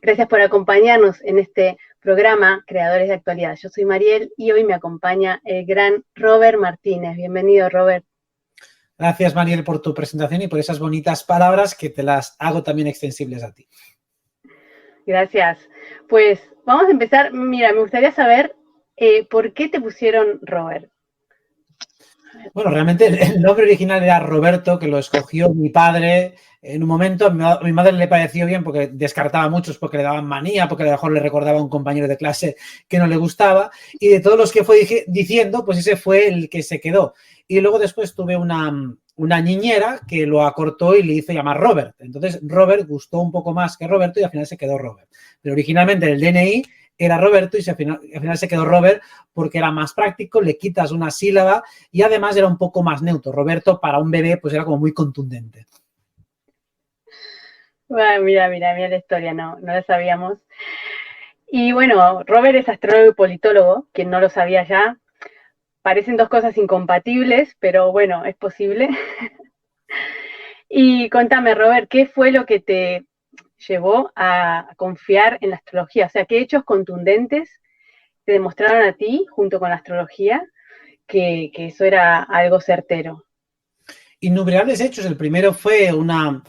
Gracias por acompañarnos en este programa Creadores de Actualidad. Yo soy Mariel y hoy me acompaña el gran Robert Martínez. Bienvenido, Robert. Gracias, Mariel, por tu presentación y por esas bonitas palabras que te las hago también extensibles a ti. Gracias. Pues vamos a empezar. Mira, me gustaría saber por qué te pusieron Robert. Bueno, realmente el nombre original era Roberto, que lo escogió mi padre en un momento. A mi madre le pareció bien porque descartaba muchos, porque le daban manía, porque a lo mejor le recordaba a un compañero de clase que no le gustaba. Y de todos los que fue diciendo, pues ese fue el que se quedó. Y luego después tuve una niñera que lo acortó y le hizo llamar Robert. Entonces Robert gustó un poco más que Roberto y al final se quedó Robert. Pero originalmente el DNI era Roberto y al final se quedó Robert porque era más práctico, le quitas una sílaba y además era un poco más neutro. Roberto para un bebé pues era como muy contundente. Bueno, mira la historia, no la sabíamos. Y bueno, Robert es astrólogo y politólogo, quien no lo sabía ya. Parecen dos cosas incompatibles, pero bueno, es posible. Y contame, Robert, ¿qué fue lo que te llevó a confiar en la astrología? O sea, ¿qué hechos contundentes te demostraron a ti, junto con la astrología, que eso era algo certero? Innumerables hechos. El primero fue una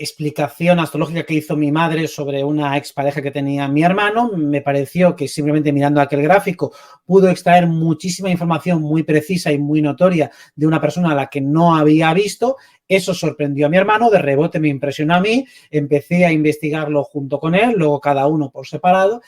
explicación astrológica que hizo mi madre sobre una expareja que tenía mi hermano. Me pareció que simplemente mirando aquel gráfico pudo extraer muchísima información muy precisa y muy notoria de una persona a la que no había visto. Eso sorprendió a mi hermano, de rebote me impresionó a mí, empecé a investigarlo junto con él, luego cada uno por separado.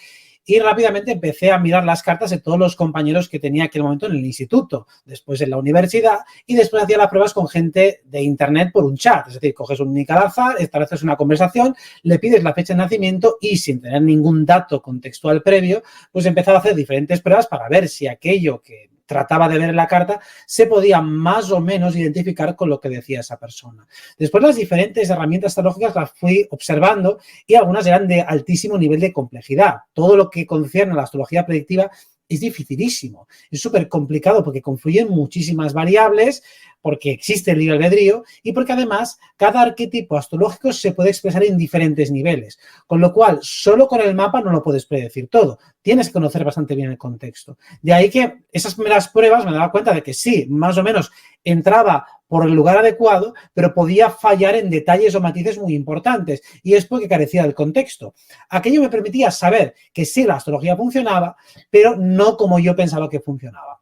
Y rápidamente empecé a mirar las cartas de todos los compañeros que tenía en aquel momento en el instituto, después en la universidad y después hacía las pruebas con gente de internet por un chat. Es decir, coges un nick al azar, estableces una conversación, le pides la fecha de nacimiento y sin tener ningún dato contextual previo, pues empezaba a hacer diferentes pruebas para ver si aquello que trataba de ver en la carta se podía más o menos identificar con lo que decía esa persona. Después las diferentes herramientas astrológicas las fui observando y algunas eran de altísimo nivel de complejidad. Todo lo que concierne a la astrología predictiva es dificilísimo, es súper complicado porque confluyen muchísimas variables, porque existe el libre albedrío y porque además cada arquetipo astrológico se puede expresar en diferentes niveles, con lo cual solo con el mapa no lo puedes predecir todo, tienes que conocer bastante bien el contexto. De ahí que esas primeras pruebas me daba cuenta de que sí, más o menos entraba por el lugar adecuado, pero podía fallar en detalles o matices muy importantes y es porque carecía del contexto. Aquello me permitía saber que sí, la astrología funcionaba, pero no como yo pensaba que funcionaba.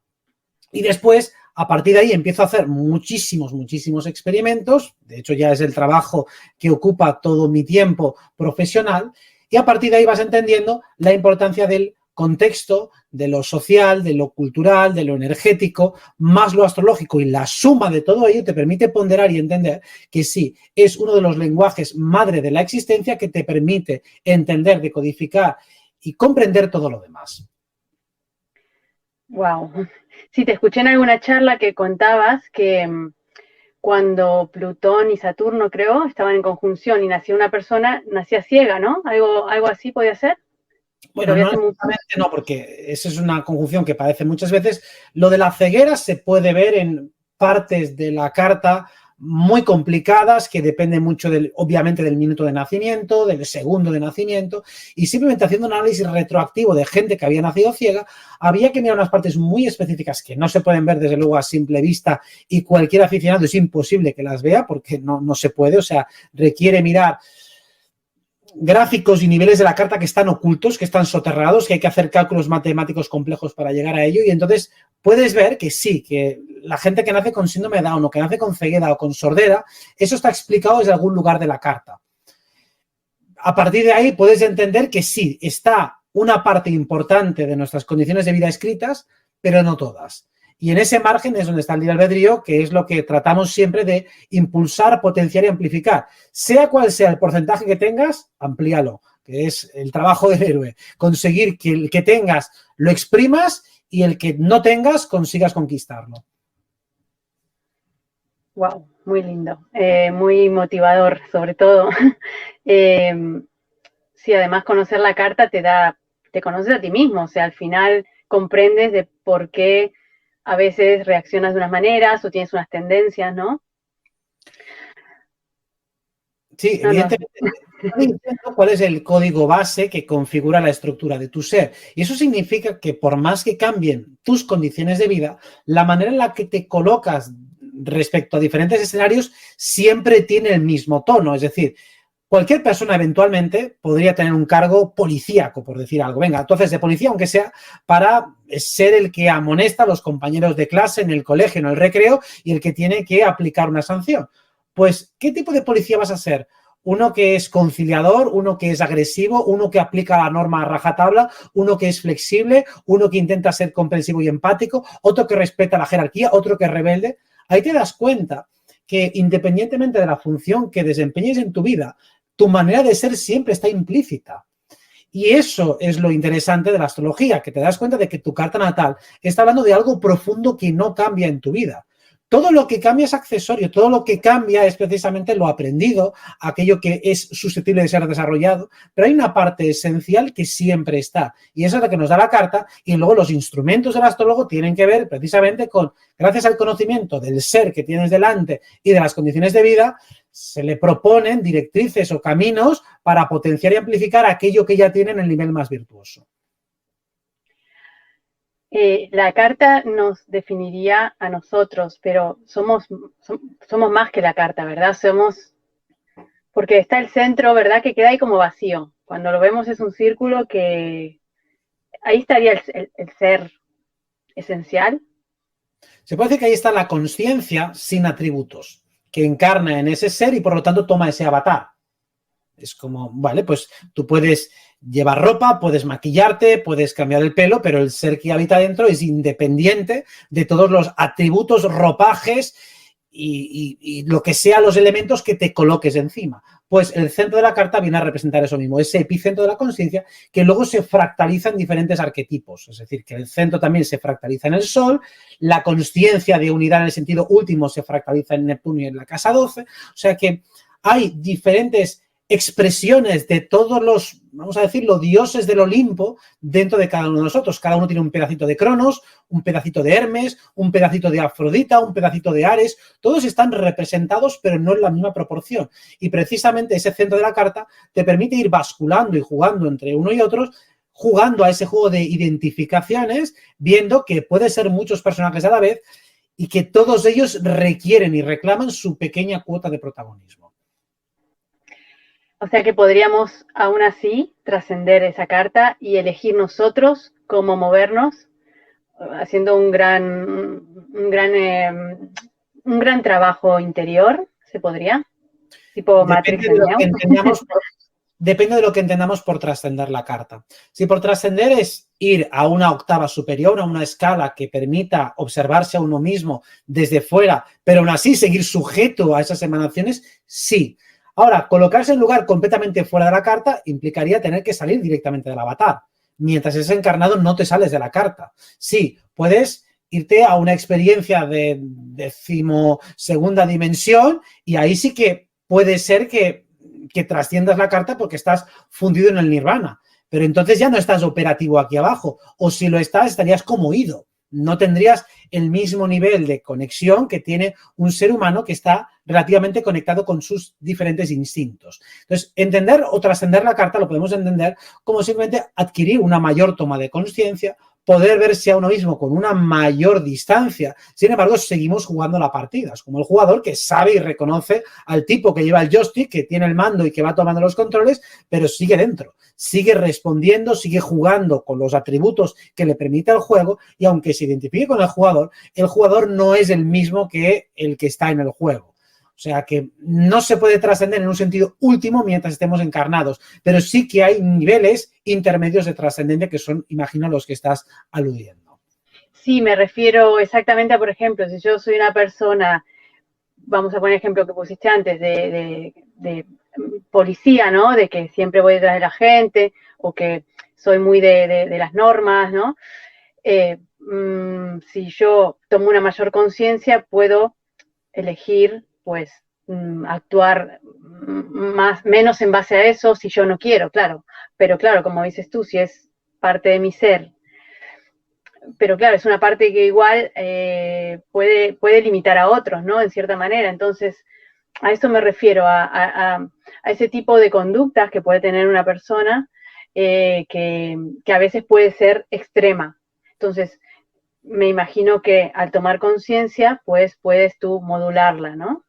Y después, a partir de ahí, empiezo a hacer muchísimos experimentos. De hecho, ya es el trabajo que ocupa todo mi tiempo profesional. Y a partir de ahí vas entendiendo la importancia del contexto, de lo social, de lo cultural, de lo energético, más lo astrológico, y la suma de todo ello te permite ponderar y entender que sí, es uno de los lenguajes madre de la existencia que te permite entender, decodificar y comprender todo lo demás. Wow. Sí, te escuché en alguna charla que contabas que cuando Plutón y Saturno, creo, estaban en conjunción y nacía una persona, nacía ciega, ¿no? ¿Algo así podía ser? Bueno, no exactamente no, porque esa es una conjunción que parece muchas veces. Lo de la ceguera se puede ver en partes de la carta muy complicadas que dependen mucho, obviamente, del minuto de nacimiento, del segundo de nacimiento, y simplemente haciendo un análisis retroactivo de gente que había nacido ciega, había que mirar unas partes muy específicas que no se pueden ver desde luego a simple vista y cualquier aficionado es imposible que las vea porque no se puede, o sea, requiere mirar gráficos y niveles de la carta que están ocultos, que están soterrados, que hay que hacer cálculos matemáticos complejos para llegar a ello, y entonces puedes ver que sí, que la gente que nace con síndrome de Down o que nace con ceguera o con sordera, eso está explicado desde algún lugar de la carta. A partir de ahí puedes entender que sí, está una parte importante de nuestras condiciones de vida escritas, pero no todas. Y en ese margen es donde está el libre albedrío, que es lo que tratamos siempre de impulsar, potenciar y amplificar. Sea cual sea el porcentaje que tengas, amplíalo, que es el trabajo del héroe. Conseguir que el que tengas lo exprimas y el que no tengas consigas conquistarlo. Wow, muy lindo, muy motivador, sobre todo. Sí, además conocer la carta te conoces a ti mismo, o sea, al final comprendes de por qué a veces reaccionas de unas maneras o tienes unas tendencias, ¿no? Sí, evidentemente. diciendo cuál es el código base que configura la estructura de tu ser. Y eso significa que por más que cambien tus condiciones de vida, la manera en la que te colocas respecto a diferentes escenarios siempre tiene el mismo tono. Es decir, cualquier persona eventualmente podría tener un cargo policíaco, por decir algo. Venga, entonces de policía, aunque sea para ser el que amonesta a los compañeros de clase en el colegio, en el recreo, y el que tiene que aplicar una sanción. Pues, ¿qué tipo de policía vas a ser? Uno que es conciliador, uno que es agresivo, uno que aplica la norma a rajatabla, uno que es flexible, uno que intenta ser comprensivo y empático, otro que respeta la jerarquía, otro que es rebelde. Ahí te das cuenta que independientemente de la función que desempeñes en tu vida, tu manera de ser siempre está implícita. Y eso es lo interesante de la astrología, que te das cuenta de que tu carta natal está hablando de algo profundo que no cambia en tu vida. Todo lo que cambia es accesorio, todo lo que cambia es precisamente lo aprendido, aquello que es susceptible de ser desarrollado, pero hay una parte esencial que siempre está, y esa es la que nos da la carta, y luego los instrumentos del astrólogo tienen que ver precisamente con, gracias al conocimiento del ser que tienes delante y de las condiciones de vida, se le proponen directrices o caminos para potenciar y amplificar aquello que ya tiene en el nivel más virtuoso. La carta nos definiría a nosotros, pero somos más que la carta, ¿verdad? Porque está el centro, ¿verdad? Que queda ahí como vacío. Cuando lo vemos es un círculo que ahí estaría el ser esencial. Se puede decir que ahí está la conciencia sin atributos, que encarna en ese ser y por lo tanto toma ese avatar. Es como, vale, pues tú puedes llevar ropa, puedes maquillarte, puedes cambiar el pelo, pero el ser que habita dentro es independiente de todos los atributos, ropajes y lo que sea los elementos que te coloques encima. Pues el centro de la carta viene a representar eso mismo, ese epicentro de la conciencia que luego se fractaliza en diferentes arquetipos. Es decir, que el centro también se fractaliza en el Sol, la consciencia de unidad en el sentido último se fractaliza en Neptuno y en la casa 12. O sea que hay diferentes expresiones de todos los, vamos a decirlo, dioses del Olimpo dentro de cada uno de nosotros. Cada uno tiene un pedacito de Cronos, un pedacito de Hermes, un pedacito de Afrodita, un pedacito de Ares. Todos están representados, pero no en la misma proporción. Y precisamente ese centro de la carta te permite ir basculando y jugando entre uno y otros, jugando a ese juego de identificaciones, viendo que puede ser muchos personajes a la vez y que todos ellos requieren y reclaman su pequeña cuota de protagonismo. O sea que podríamos aún así trascender esa carta y elegir nosotros cómo movernos, haciendo un gran trabajo interior, ¿se podría? Tipo Matrix Depende de lo que entendamos depende de lo que entendamos por trascender la carta. Si por trascender es ir a una octava superior, a una escala que permita observarse a uno mismo desde fuera, pero aún así seguir sujeto a esas emanaciones, sí. Ahora, colocarse en lugar completamente fuera de la carta implicaría tener que salir directamente del avatar. Mientras es encarnado, no te sales de la carta. Sí, puedes irte a una experiencia de 12ª dimensión y ahí sí que puede ser que trasciendas la carta porque estás fundido en el nirvana. Pero entonces ya no estás operativo aquí abajo. O si lo estás, estarías como ido. No tendrías el mismo nivel de conexión que tiene un ser humano que está relativamente conectado con sus diferentes instintos. Entonces, entender o trascender la carta lo podemos entender como simplemente adquirir una mayor toma de conciencia, poder verse a uno mismo con una mayor distancia. Sin embargo, seguimos jugando la partida. Es como el jugador que sabe y reconoce al tipo que lleva el joystick, que tiene el mando y que va tomando los controles, pero sigue dentro. Sigue respondiendo, sigue jugando con los atributos que le permite el juego y aunque se identifique con el jugador no es el mismo que el que está en el juego. O sea que no se puede trascender en un sentido último mientras estemos encarnados, pero sí que hay niveles intermedios de trascendencia que son, imagino, los que estás aludiendo. Sí, me refiero exactamente a, por ejemplo, si yo soy una persona, vamos a poner el ejemplo que pusiste antes, de policía, ¿no? De que siempre voy detrás de la gente o que soy muy de las normas, ¿no? Si yo tomo una mayor conciencia, puedo elegir pues actuar menos en base a eso si yo no quiero, claro. Pero claro, como dices tú, si es parte de mi ser, pero claro, es una parte que igual puede limitar a otros, ¿no? En cierta manera. Entonces, a eso me refiero, a ese tipo de conductas que puede tener una persona que a veces puede ser extrema. Entonces, me imagino que al tomar conciencia, pues puedes tú modularla, ¿no?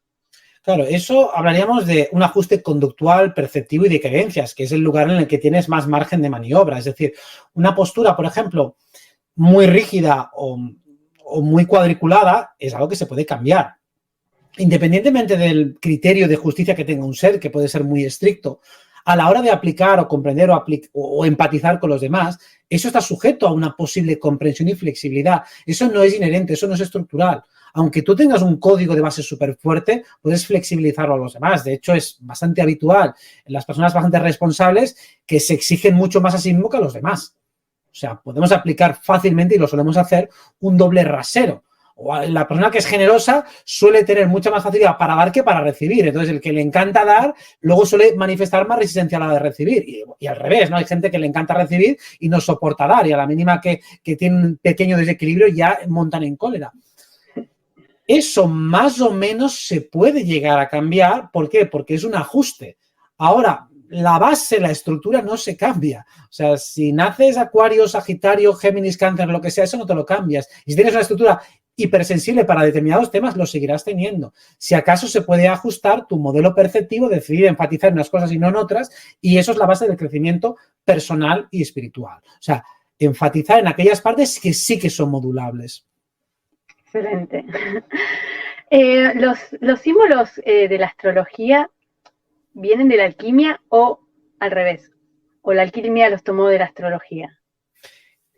Claro, eso hablaríamos de un ajuste conductual, perceptivo y de creencias, que es el lugar en el que tienes más margen de maniobra. Es decir, una postura, por ejemplo, muy rígida o muy cuadriculada es algo que se puede cambiar. Independientemente del criterio de justicia que tenga un ser, que puede ser muy estricto, a la hora de aplicar o comprender o empatizar con los demás, eso está sujeto a una posible comprensión y flexibilidad. Eso no es inherente, eso no es estructural. Aunque tú tengas un código de base súper fuerte, puedes flexibilizarlo a los demás. De hecho, es bastante habitual en las personas bastante responsables que se exigen mucho más a sí mismos que a los demás. O sea, podemos aplicar fácilmente, y lo solemos hacer, un doble rasero. O la persona que es generosa suele tener mucha más facilidad para dar que para recibir. Entonces, el que le encanta dar, luego suele manifestar más resistencia a la de recibir. Y al revés, ¿no? Hay gente que le encanta recibir y no soporta dar. Y a la mínima que tiene un pequeño desequilibrio ya montan en cólera. Eso más o menos se puede llegar a cambiar. ¿Por qué? Porque es un ajuste. Ahora, la base, la estructura no se cambia. O sea, si naces Acuario, Sagitario, Géminis, Cáncer, lo que sea, eso no te lo cambias. Y si tienes una estructura hipersensible para determinados temas, lo seguirás teniendo. Si acaso se puede ajustar tu modelo perceptivo, decidir enfatizar en unas cosas y no en otras, y eso es la base del crecimiento personal y espiritual. O sea, enfatizar en aquellas partes que sí que son modulables. Excelente. Los símbolos de la astrología vienen de la alquimia o al revés, o la alquimia los tomó de la astrología.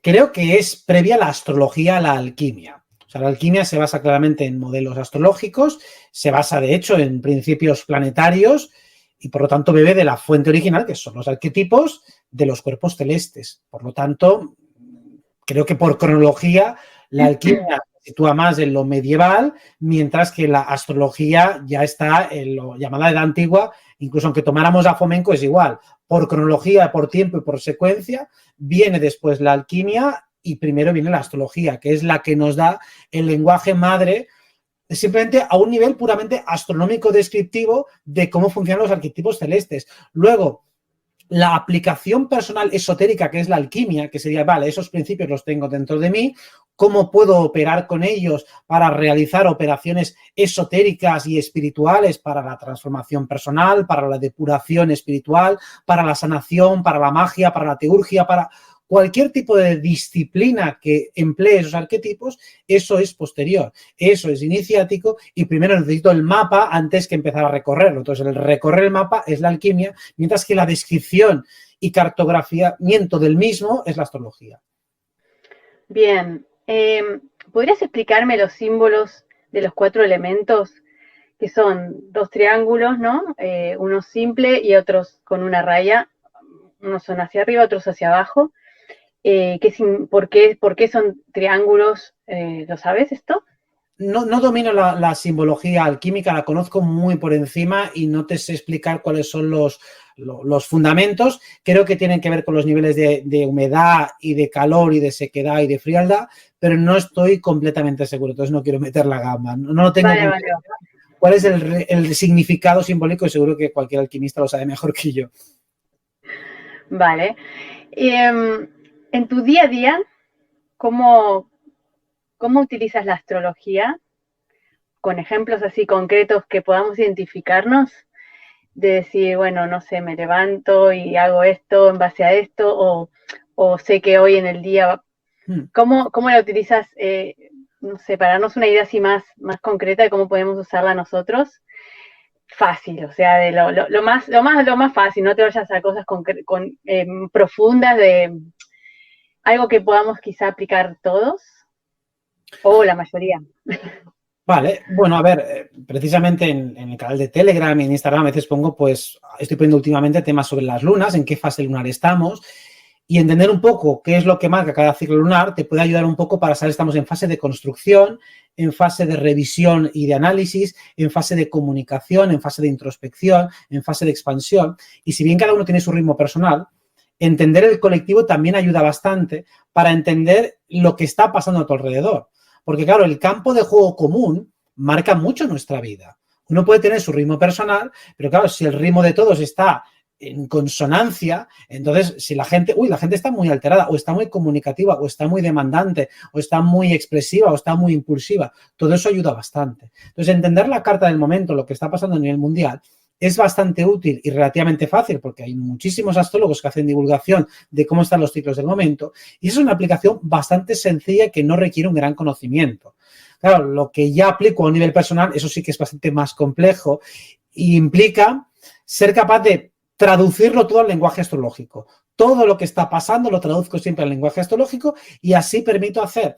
Creo que es previa la astrología a la alquimia. O sea, la alquimia se basa claramente en modelos astrológicos, se basa de hecho en principios planetarios y por lo tanto bebe de la fuente original, que son los arquetipos de los cuerpos celestes. Por lo tanto, creo que por cronología la alquimia se sitúa más en lo medieval, mientras que la astrología ya está en lo llamada Edad Antigua. Incluso aunque tomáramos a Fomenko es igual. Por cronología, por tiempo y por secuencia, viene después la alquimia y primero viene la astrología, que es la que nos da el lenguaje madre simplemente a un nivel puramente astronómico descriptivo de cómo funcionan los arquetipos celestes. Luego, la aplicación personal esotérica, que es la alquimia, que sería, vale, esos principios los tengo dentro de mí, ¿cómo puedo operar con ellos para realizar operaciones esotéricas y espirituales para la transformación personal, para la depuración espiritual, para la sanación, para la magia, para la teurgia, para cualquier tipo de disciplina que emplee esos arquetipos? Eso es posterior, eso es iniciático y primero necesito el mapa antes que empezar a recorrerlo. Entonces, el recorrer el mapa es la alquimia, mientras que la descripción y cartografiamiento del mismo es la astrología. Bien, ¿podrías explicarme los símbolos de los 4 elementos? Que son 2 triángulos, ¿no? Uno simple y otros con una raya. Unos son hacia arriba, otros hacia abajo. ¿Por qué son triángulos? ¿Lo sabes esto? No domino la simbología alquímica, la conozco muy por encima y no te sé explicar cuáles son los fundamentos. Creo que tienen que ver con los niveles de humedad y de calor y de sequedad y de frialdad, pero no estoy completamente seguro, entonces no quiero meter la gamba. No lo tengo. Vale. ¿Cuál es el significado simbólico? Seguro que cualquier alquimista lo sabe mejor que yo. Vale. En tu día a día, ¿cómo utilizas la astrología? Con ejemplos así concretos que podamos identificarnos, de decir, bueno, no sé, me levanto y hago esto en base a esto, o sé que hoy en el día, ¿cómo la utilizas? No sé, para darnos una idea así más concreta de cómo podemos usarla nosotros. Fácil, o sea, de lo más fácil, no te vayas a cosas profundas de algo que podamos quizá aplicar todos o la mayoría. Vale, bueno, a ver, precisamente en el canal de Telegram y en Instagram a veces pongo, pues, estoy poniendo últimamente temas sobre las lunas, en qué fase lunar estamos, y entender un poco qué es lo que marca cada ciclo lunar te puede ayudar un poco para saber si estamos en fase de construcción, en fase de revisión y de análisis, en fase de comunicación, en fase de introspección, en fase de expansión. Y si bien cada uno tiene su ritmo personal, entender el colectivo también ayuda bastante para entender lo que está pasando a tu alrededor. Porque, claro, el campo de juego común marca mucho nuestra vida. Uno puede tener su ritmo personal, pero claro, si el ritmo de todos está en consonancia, entonces si la gente está muy alterada, o está muy comunicativa, o está muy demandante, o está muy expresiva, o está muy impulsiva, todo eso ayuda bastante. Entonces, entender la carta del momento, lo que está pasando a nivel mundial, es bastante útil y relativamente fácil porque hay muchísimos astrólogos que hacen divulgación de cómo están los ciclos del momento, y es una aplicación bastante sencilla que no requiere un gran conocimiento. Claro, lo que ya aplico a nivel personal, eso sí que es bastante más complejo y implica ser capaz de traducirlo todo al lenguaje astrológico. Todo lo que está pasando lo traduzco siempre al lenguaje astrológico y así permito hacer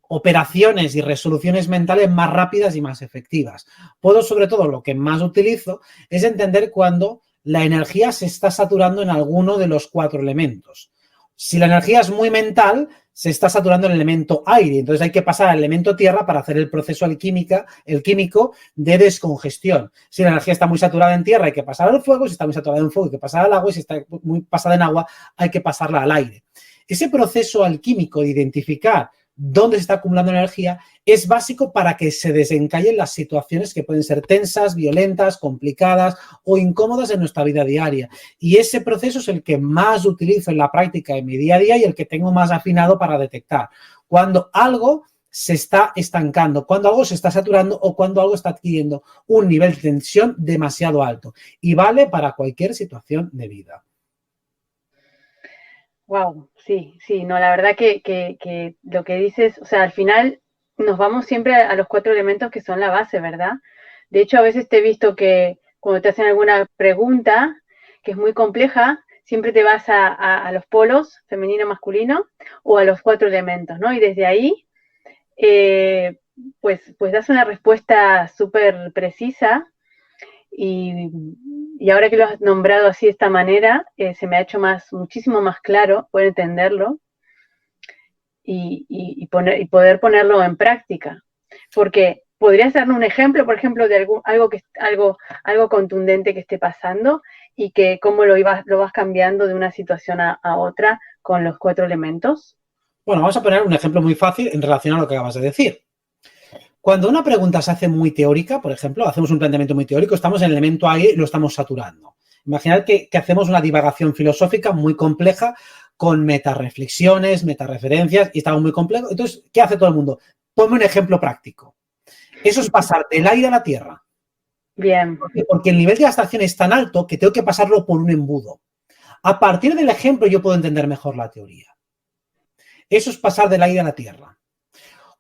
operaciones y resoluciones mentales más rápidas y más efectivas. Puedo, sobre todo, lo que más utilizo es entender cuando la energía se está saturando en alguno de los 4 elementos. Si la energía es muy mental, se está saturando el elemento aire, entonces hay que pasar al elemento tierra para hacer el proceso químico de descongestión. Si la energía está muy saturada en tierra, hay que pasar al fuego; si está muy saturada en fuego, hay que pasar al agua; y si está muy pasada en agua, hay que pasarla al aire. Ese proceso alquímico de identificar dónde se está acumulando energía es básico para que se desencallen las situaciones que pueden ser tensas, violentas, complicadas o incómodas en nuestra vida diaria. Y ese proceso es el que más utilizo en la práctica en mi día a día y el que tengo más afinado para detectar cuando algo se está estancando, cuando algo se está saturando o cuando algo está adquiriendo un nivel de tensión demasiado alto. Y vale para cualquier situación de vida. Wow, sí, no, la verdad que lo que dices, o sea, al final nos vamos siempre a los 4 elementos que son la base, ¿verdad? De hecho, a veces te he visto que cuando te hacen alguna pregunta que es muy compleja, siempre te vas a los polos, femenino, masculino, o a los 4 elementos, ¿no? Y desde ahí, pues das una respuesta súper precisa. Y ahora que lo has nombrado así de esta manera, se me ha hecho muchísimo más claro poder entenderlo y poder ponerlo en práctica. Porque podrías darme un ejemplo, por ejemplo, de algo contundente que esté pasando y que cómo lo vas cambiando de una situación a otra con los 4 elementos. Bueno, vamos a poner un ejemplo muy fácil en relación a lo que acabas de decir. Cuando una pregunta se hace muy teórica, por ejemplo, hacemos un planteamiento muy teórico, estamos en el elemento aire y lo estamos saturando. Imaginad que hacemos una divagación filosófica muy compleja con metarreflexiones, metarreferencias y estamos muy complejos. Entonces, ¿qué hace todo el mundo? Ponme un ejemplo práctico. Eso es pasar del aire a la tierra. Bien. Porque el nivel de abstracción es tan alto que tengo que pasarlo por un embudo. A partir del ejemplo yo puedo entender mejor la teoría. Eso es pasar del aire a la tierra.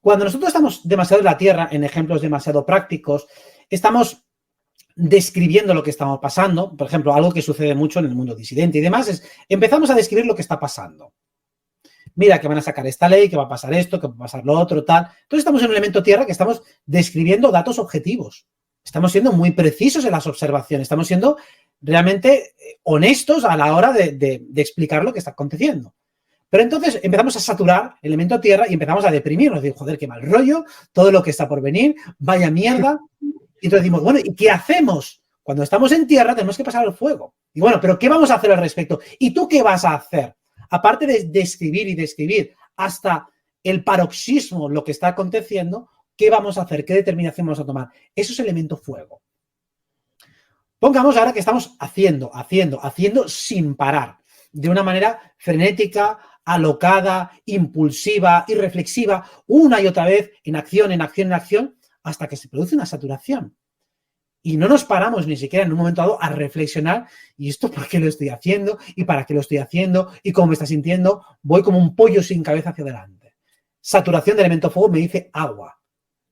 Cuando nosotros estamos demasiado en la tierra, en ejemplos demasiado prácticos, estamos describiendo lo que estamos pasando. Por ejemplo, algo que sucede mucho en el mundo disidente y demás es, empezamos a describir lo que está pasando. Mira, que van a sacar esta ley, que va a pasar esto, que va a pasar lo otro, tal. Entonces estamos en un elemento tierra que estamos describiendo datos objetivos. Estamos siendo muy precisos en las observaciones, estamos siendo realmente honestos a la hora de explicar lo que está aconteciendo. Pero entonces empezamos a saturar el elemento tierra y empezamos a deprimirnos. Digo, joder, qué mal rollo, todo lo que está por venir, vaya mierda. Y entonces decimos, bueno, ¿y qué hacemos? Cuando estamos en tierra tenemos que pasar al fuego. Y bueno, ¿pero qué vamos a hacer al respecto? ¿Y tú qué vas a hacer? Aparte de describir y describir hasta el paroxismo lo que está aconteciendo, ¿qué vamos a hacer? ¿Qué determinación vamos a tomar? Eso es elemento fuego. Pongamos ahora que estamos haciendo sin parar, de una manera frenética, alocada, impulsiva, irreflexiva, una y otra vez, en acción, hasta que se produce una saturación. Y no nos paramos ni siquiera en un momento dado a reflexionar, ¿y esto por qué lo estoy haciendo? ¿Y para qué lo estoy haciendo? ¿Y cómo me está sintiendo? Voy como un pollo sin cabeza hacia adelante. Saturación de elemento fuego me dice agua.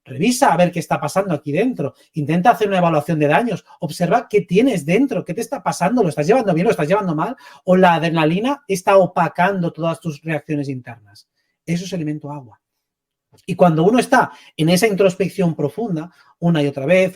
Revisa a ver qué está pasando aquí dentro. Intenta hacer una evaluación de daños. Observa qué tienes dentro, qué te está pasando. ¿Lo estás llevando bien? ¿Lo estás llevando mal? ¿O la adrenalina está opacando todas tus reacciones internas? Eso es elemento agua. Y cuando uno está en esa introspección profunda, una y otra vez,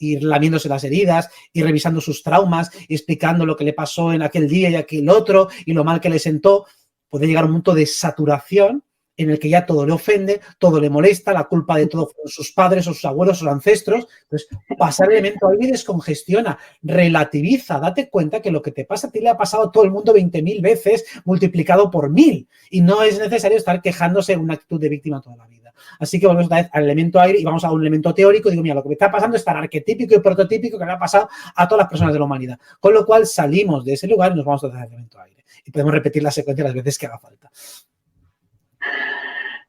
y lamiéndose las heridas, y revisando sus traumas, y explicando lo que le pasó en aquel día y aquel otro, y lo mal que le sentó, puede llegar a un punto de saturación en el que ya todo le ofende, todo le molesta, la culpa de todo fueron sus padres o sus abuelos, sus ancestros. Entonces, pasar el elemento aire descongestiona, relativiza, date cuenta que lo que te pasa a ti le ha pasado a todo el mundo 20.000 veces multiplicado por 1000 y no es necesario estar quejándose en una actitud de víctima toda la vida. Así que volvemos otra vez al elemento aire y vamos a un elemento teórico. Digo, mira, lo que me está pasando es tan arquetípico y prototípico que le ha pasado a todas las personas de la humanidad. Con lo cual salimos de ese lugar y nos vamos a al elemento aire. Y podemos repetir la secuencia las veces que haga falta.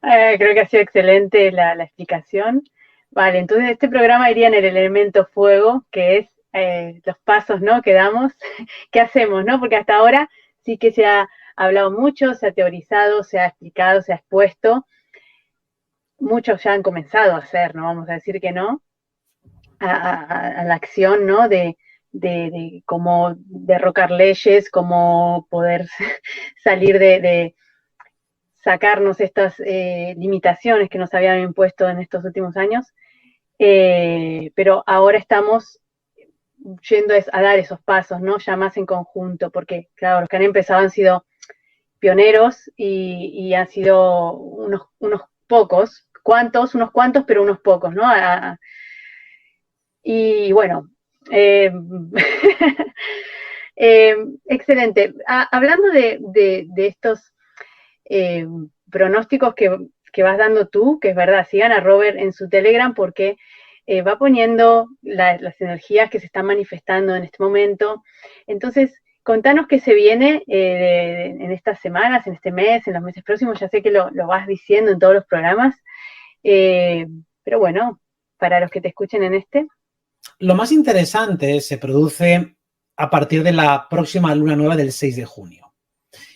Creo que ha sido excelente la explicación. Vale, entonces este programa iría en el elemento fuego, que es los pasos, ¿no?, que damos. ¿Qué hacemos, no? Porque hasta ahora sí que se ha hablado mucho, se ha teorizado, se ha explicado, se ha expuesto. Muchos ya han comenzado a hacer, no vamos a decir que no, a la acción, ¿no?, de cómo derrocar leyes, cómo poder salir de sacarnos estas limitaciones que nos habían impuesto en estos últimos años, pero ahora estamos yendo a dar esos pasos, ¿no?, ya más en conjunto, porque, claro, los que han empezado han sido pioneros y han sido unos pocos, unos cuantos, pero unos pocos, ¿no? Y bueno, excelente. Hablando de estos pronósticos que vas dando tú, que es verdad, sigan a Robert en su Telegram porque va poniendo las energías que se están manifestando en este momento. Entonces, contanos qué se viene en estas semanas, en este mes, en los meses próximos. Ya sé que lo vas diciendo en todos los programas, pero bueno, para los que te escuchen en este. Lo más interesante se produce a partir de la próxima luna nueva del 6 de junio.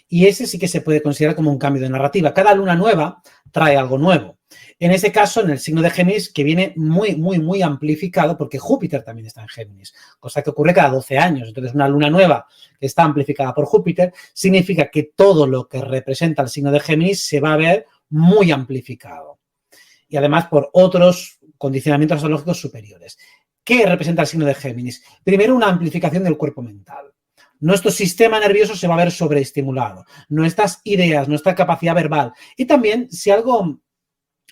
Y ese sí que se puede considerar como un cambio de narrativa. Cada luna nueva trae algo nuevo. En ese caso, en el signo de Géminis, que viene muy amplificado, porque Júpiter también está en Géminis, cosa que ocurre cada 12 años. Entonces, una luna nueva que está amplificada por Júpiter significa que todo lo que representa el signo de Géminis se va a ver muy amplificado. Y además por otros condicionamientos astrológicos superiores. ¿Qué representa el signo de Géminis? Primero, una amplificación del cuerpo mental. Nuestro sistema nervioso se va a ver sobreestimulado. Nuestras ideas, nuestra capacidad verbal. Y también, si algo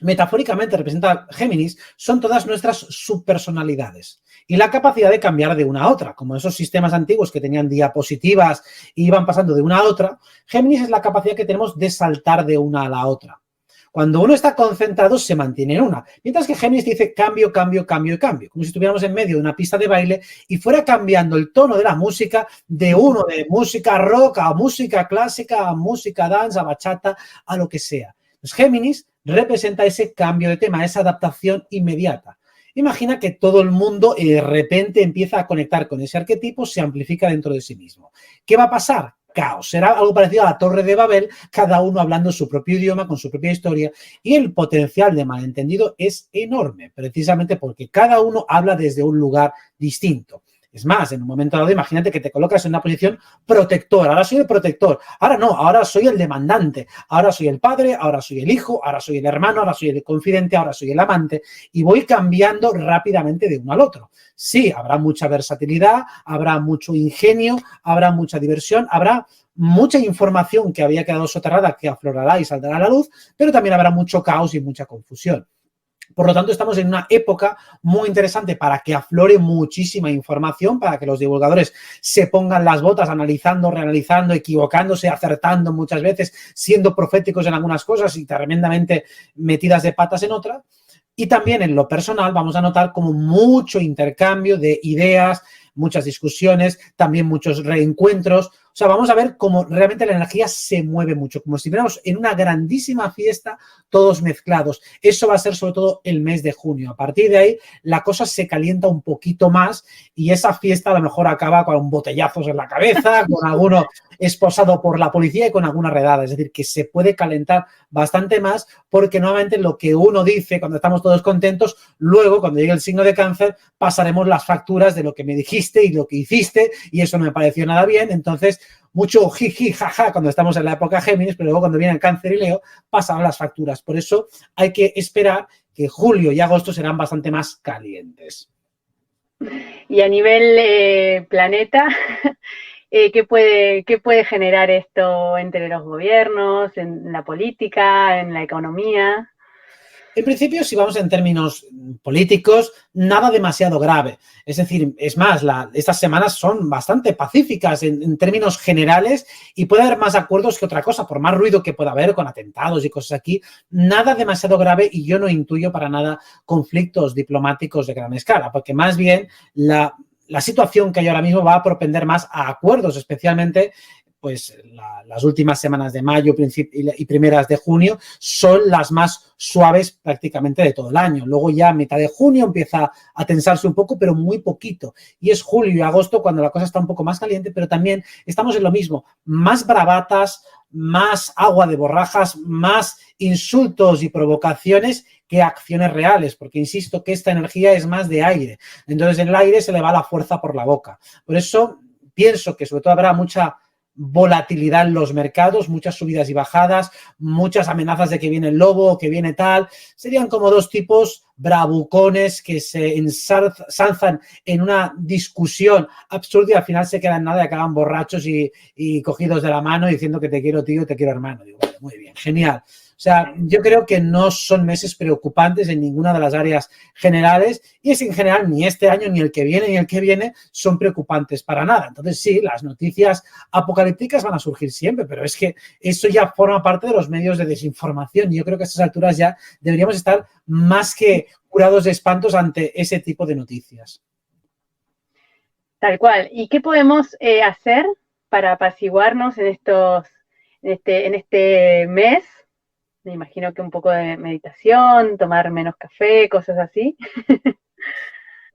metafóricamente representa Géminis, son todas nuestras subpersonalidades y la capacidad de cambiar de una a otra, como esos sistemas antiguos que tenían diapositivas y iban pasando de una a otra. Géminis es la capacidad que tenemos de saltar de una a la otra. Cuando uno está concentrado, se mantiene en una. Mientras que Géminis dice cambio, cambio, cambio y cambio. Como si estuviéramos en medio de una pista de baile y fuera cambiando el tono de la música de uno de música rock a música clásica, a música dance, a bachata, a lo que sea. Pues Géminis representa ese cambio de tema, esa adaptación inmediata. Imagina que todo el mundo de repente empieza a conectar con ese arquetipo, se amplifica dentro de sí mismo. ¿Qué va a pasar? Caos. Será algo parecido a la Torre de Babel, cada uno hablando su propio idioma, con su propia historia, y el potencial de malentendido es enorme, precisamente porque cada uno habla desde un lugar distinto. Es más, en un momento dado, imagínate que te colocas en una posición protectora. Ahora soy el protector. Ahora no, ahora soy el demandante. Ahora soy el padre, ahora soy el hijo, ahora soy el hermano, ahora soy el confidente, ahora soy el amante. Y voy cambiando rápidamente de uno al otro. Sí, habrá mucha versatilidad, habrá mucho ingenio, habrá mucha diversión, habrá mucha información que había quedado soterrada que aflorará y saldrá a la luz, pero también habrá mucho caos y mucha confusión. Por lo tanto, estamos en una época muy interesante para que aflore muchísima información, para que los divulgadores se pongan las botas analizando, reanalizando, equivocándose, acertando muchas veces, siendo proféticos en algunas cosas y tremendamente metidas de patas en otras. Y también en lo personal vamos a notar como mucho intercambio de ideas, muchas discusiones, también muchos reencuentros. O sea, vamos a ver cómo realmente la energía se mueve mucho, como si estuviéramos en una grandísima fiesta, todos mezclados. Eso va a ser sobre todo el mes de junio. A partir de ahí, la cosa se calienta un poquito más y esa fiesta a lo mejor acaba con botellazos en la cabeza, con alguno esposado por la policía y con alguna redada. Es decir, que se puede calentar bastante más porque nuevamente lo que uno dice cuando estamos todos contentos, luego cuando llegue el signo de Cáncer pasaremos las facturas de lo que me dijiste y lo que hiciste y eso no me pareció nada bien. Entonces, mucho jiji, jaja cuando estamos en la época Géminis, pero luego cuando viene el Cáncer y Leo pasan las facturas. Por eso hay que esperar que julio y agosto serán bastante más calientes. Y a nivel planeta, ¿qué puede generar esto entre los gobiernos, en la política, en la economía? En principio, si vamos en términos políticos, nada demasiado grave. Es decir, es más, estas semanas son bastante pacíficas en términos generales y puede haber más acuerdos que otra cosa, por más ruido que pueda haber con atentados y cosas aquí, nada demasiado grave y yo no intuyo para nada conflictos diplomáticos de gran escala, porque más bien la situación que hay ahora mismo va a propender más a acuerdos, especialmente pues las últimas semanas de mayo y primeras de junio son las más suaves prácticamente de todo el año. Luego ya a mitad de junio empieza a tensarse un poco, pero muy poquito. Y es julio y agosto cuando la cosa está un poco más caliente, pero también estamos en lo mismo. Más bravatas, más agua de borrajas, más insultos y provocaciones que acciones reales, porque insisto que esta energía es más de aire. Entonces en el aire se le va la fuerza por la boca. Por eso pienso que sobre todo habrá mucha volatilidad en los mercados, muchas subidas y bajadas, muchas amenazas de que viene el lobo, que viene tal. Serían como dos tipos bravucones que se ensalzan en una discusión absurda y al final se quedan nada y acaban borrachos y cogidos de la mano diciendo que te quiero tío, te quiero hermano. Digo, vale, muy bien, genial. O sea, yo creo que no son meses preocupantes en ninguna de las áreas generales y es en general ni este año, ni el que viene, ni el que viene son preocupantes para nada. Entonces sí, las noticias apocalípticas van a surgir siempre, pero es que eso ya forma parte de los medios de desinformación y yo creo que a estas alturas ya deberíamos estar más que curados de espantos ante ese tipo de noticias. Tal cual. ¿Y qué podemos hacer para apaciguarnos en este mes? Me imagino que un poco de meditación, tomar menos café, cosas así.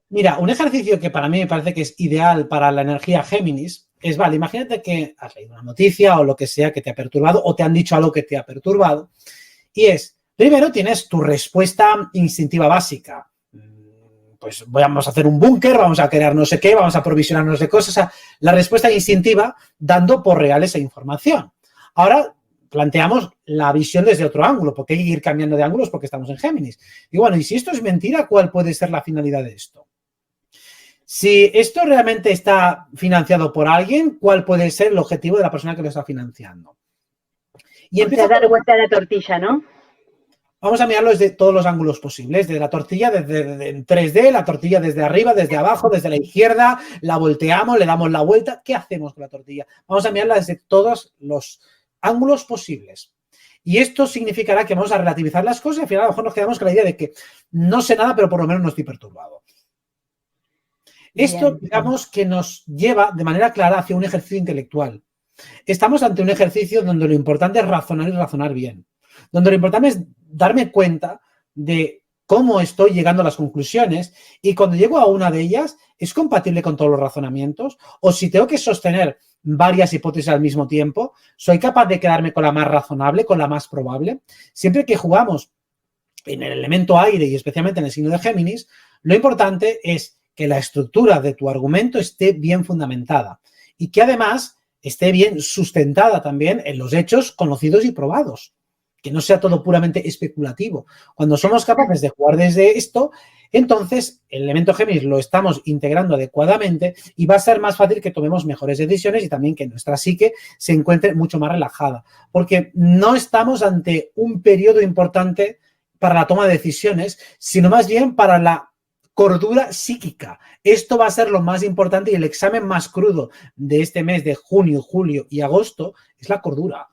Mira, un ejercicio que para mí me parece que es ideal para la energía Géminis es, vale, imagínate que has leído una noticia o lo que sea que te ha perturbado o te han dicho algo que te ha perturbado y es, primero tienes tu respuesta instintiva básica. Pues vamos a hacer un búnker, vamos a crear no sé qué, vamos a aprovisionarnos de cosas. O sea, la respuesta instintiva dando por real esa información. Ahora planteamos la visión desde otro ángulo, porque hay que ir cambiando de ángulos porque estamos en Géminis. Y bueno, y si esto es mentira, ¿cuál puede ser la finalidad de esto? Si esto realmente está financiado por alguien, ¿cuál puede ser el objetivo de la persona que lo está financiando? Y empieza a dar vuelta a la tortilla, ¿no? Vamos a mirarlo desde todos los ángulos posibles, desde la tortilla, desde en 3D, la tortilla desde arriba, desde abajo, desde la izquierda, la volteamos, le damos la vuelta. ¿Qué hacemos con la tortilla? Vamos a mirarla desde todos los ángulos posibles. Y esto significará que vamos a relativizar las cosas y al final a lo mejor nos quedamos con la idea de que no sé nada, pero por lo menos no estoy perturbado. Esto, digamos, que nos lleva de manera clara hacia un ejercicio intelectual. Estamos ante un ejercicio donde lo importante es razonar y razonar bien. Donde lo importante es darme cuenta de cómo estoy llegando a las conclusiones y cuando llego a una de ellas, ¿es compatible con todos los razonamientos? O si tengo que sostener varias hipótesis al mismo tiempo, ¿soy capaz de quedarme con la más razonable, con la más probable? Siempre que jugamos en el elemento aire y especialmente en el signo de Géminis, lo importante es que la estructura de tu argumento esté bien fundamentada y que además esté bien sustentada también en los hechos conocidos y probados. Que no sea todo puramente especulativo. Cuando somos capaces de jugar desde esto, entonces el elemento Géminis lo estamos integrando adecuadamente y va a ser más fácil que tomemos mejores decisiones y también que nuestra psique se encuentre mucho más relajada. Porque no estamos ante un periodo importante para la toma de decisiones, sino más bien para la cordura psíquica. Esto va a ser lo más importante y el examen más crudo de este mes de junio, julio y agosto es la cordura.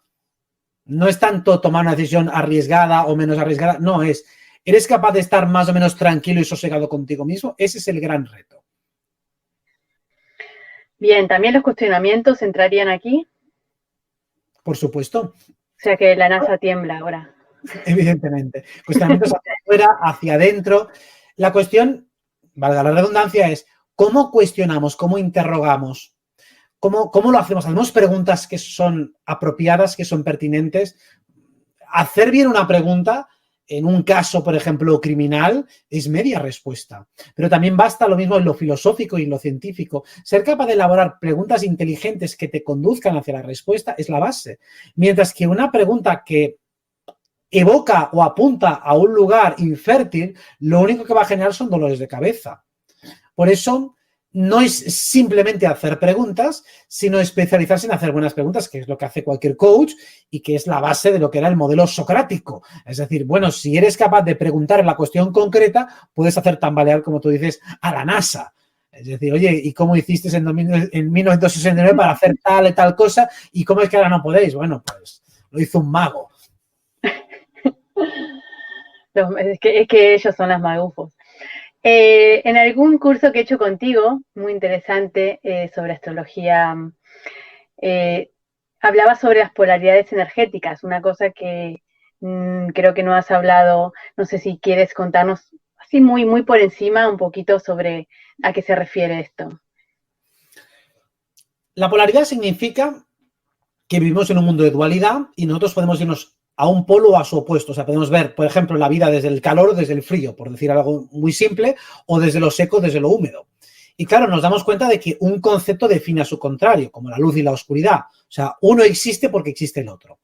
No es tanto tomar una decisión arriesgada o menos arriesgada, no, ¿eres capaz de estar más o menos tranquilo y sosegado contigo mismo? Ese es el gran reto. Bien, ¿también los cuestionamientos entrarían aquí? Por supuesto. O sea que la NASA tiembla ahora. Evidentemente. Cuestionamientos hacia afuera, hacia adentro. La cuestión, valga la redundancia, es ¿cómo cuestionamos, cómo interrogamos? ¿Cómo lo hacemos? Hacemos preguntas que son apropiadas, que son pertinentes. Hacer bien una pregunta, en un caso, por ejemplo, criminal, es media respuesta. Pero también basta lo mismo en lo filosófico y en lo científico. Ser capaz de elaborar preguntas inteligentes que te conduzcan hacia la respuesta es la base. Mientras que una pregunta que evoca o apunta a un lugar infértil, lo único que va a generar son dolores de cabeza. Por eso no es simplemente hacer preguntas, sino especializarse en hacer buenas preguntas, que es lo que hace cualquier coach y que es la base de lo que era el modelo socrático. Es decir, bueno, si eres capaz de preguntar en la cuestión concreta, puedes hacer tambalear, como tú dices, a la NASA. Es decir, oye, ¿y cómo hiciste en 1969 para hacer tal y tal cosa? ¿Y cómo es que ahora no podéis? Bueno, pues lo hizo un mago. Es que ellos son las magufos. En algún curso que he hecho contigo, muy interesante, sobre astrología, hablaba sobre las polaridades energéticas, una cosa que creo que no has hablado. No sé si quieres contarnos así muy, muy por encima un poquito sobre a qué se refiere esto. La polaridad significa que vivimos en un mundo de dualidad y nosotros podemos irnos a un polo o a su opuesto. O sea, podemos ver, por ejemplo, la vida desde el calor o desde el frío, por decir algo muy simple, o desde lo seco, desde lo húmedo. Y claro, nos damos cuenta de que un concepto define a su contrario, como la luz y la oscuridad. O sea, uno existe porque existe el otro.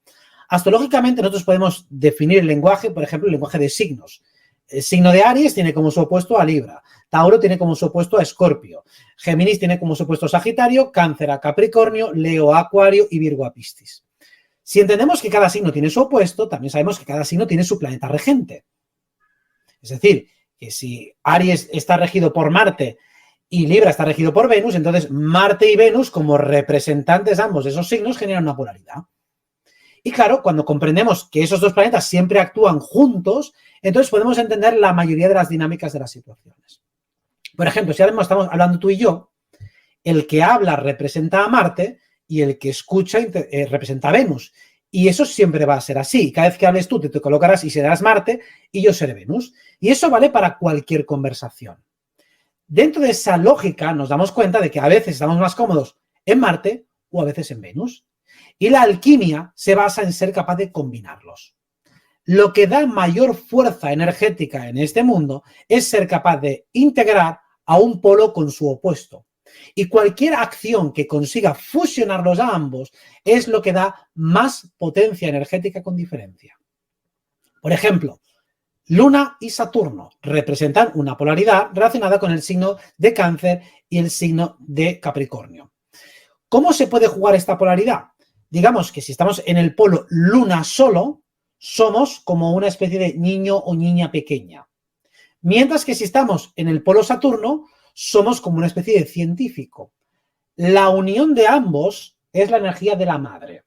Astrológicamente, nosotros podemos definir el lenguaje, por ejemplo, el lenguaje de signos. El signo de Aries tiene como su opuesto a Libra, Tauro tiene como su opuesto a Escorpio, Géminis tiene como su opuesto a Sagitario, Cáncer a Capricornio, Leo a Acuario y Virgo a Piscis. Si entendemos que cada signo tiene su opuesto, también sabemos que cada signo tiene su planeta regente. Es decir, que si Aries está regido por Marte y Libra está regido por Venus, entonces Marte y Venus, como representantes ambos de esos signos, generan una polaridad. Y claro, cuando comprendemos que esos dos planetas siempre actúan juntos, entonces podemos entender la mayoría de las dinámicas de las situaciones. Por ejemplo, si ahora mismo estamos hablando tú y yo, el que habla representa a Marte y el que escucha representa a Venus. Y eso siempre va a ser así. Cada vez que hables tú te colocarás y serás Marte y yo seré Venus. Y eso vale para cualquier conversación. Dentro de esa lógica nos damos cuenta de que a veces estamos más cómodos en Marte o a veces en Venus. Y la alquimia se basa en ser capaz de combinarlos. Lo que da mayor fuerza energética en este mundo es ser capaz de integrar a un polo con su opuesto. Y cualquier acción que consiga fusionarlos a ambos es lo que da más potencia energética con diferencia. Por ejemplo, Luna y Saturno representan una polaridad relacionada con el signo de Cáncer y el signo de Capricornio. ¿Cómo se puede jugar esta polaridad? Digamos que si estamos en el polo Luna solo, somos como una especie de niño o niña pequeña. Mientras que si estamos en el polo Saturno, somos como una especie de científico. La unión de ambos es la energía de la madre.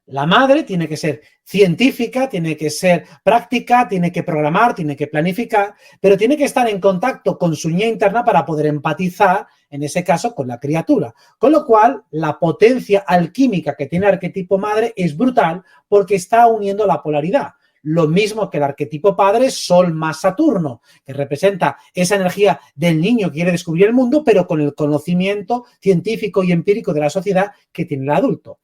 La madre tiene que ser científica, tiene que ser práctica, tiene que programar, tiene que planificar, pero tiene que estar en contacto con su niña interna para poder empatizar, en ese caso, con la criatura. Con lo cual, la potencia alquímica que tiene el arquetipo madre es brutal porque está uniendo la polaridad. Lo mismo que el arquetipo padre, Sol más Saturno, que representa esa energía del niño que quiere descubrir el mundo, pero con el conocimiento científico y empírico de la sociedad que tiene el adulto.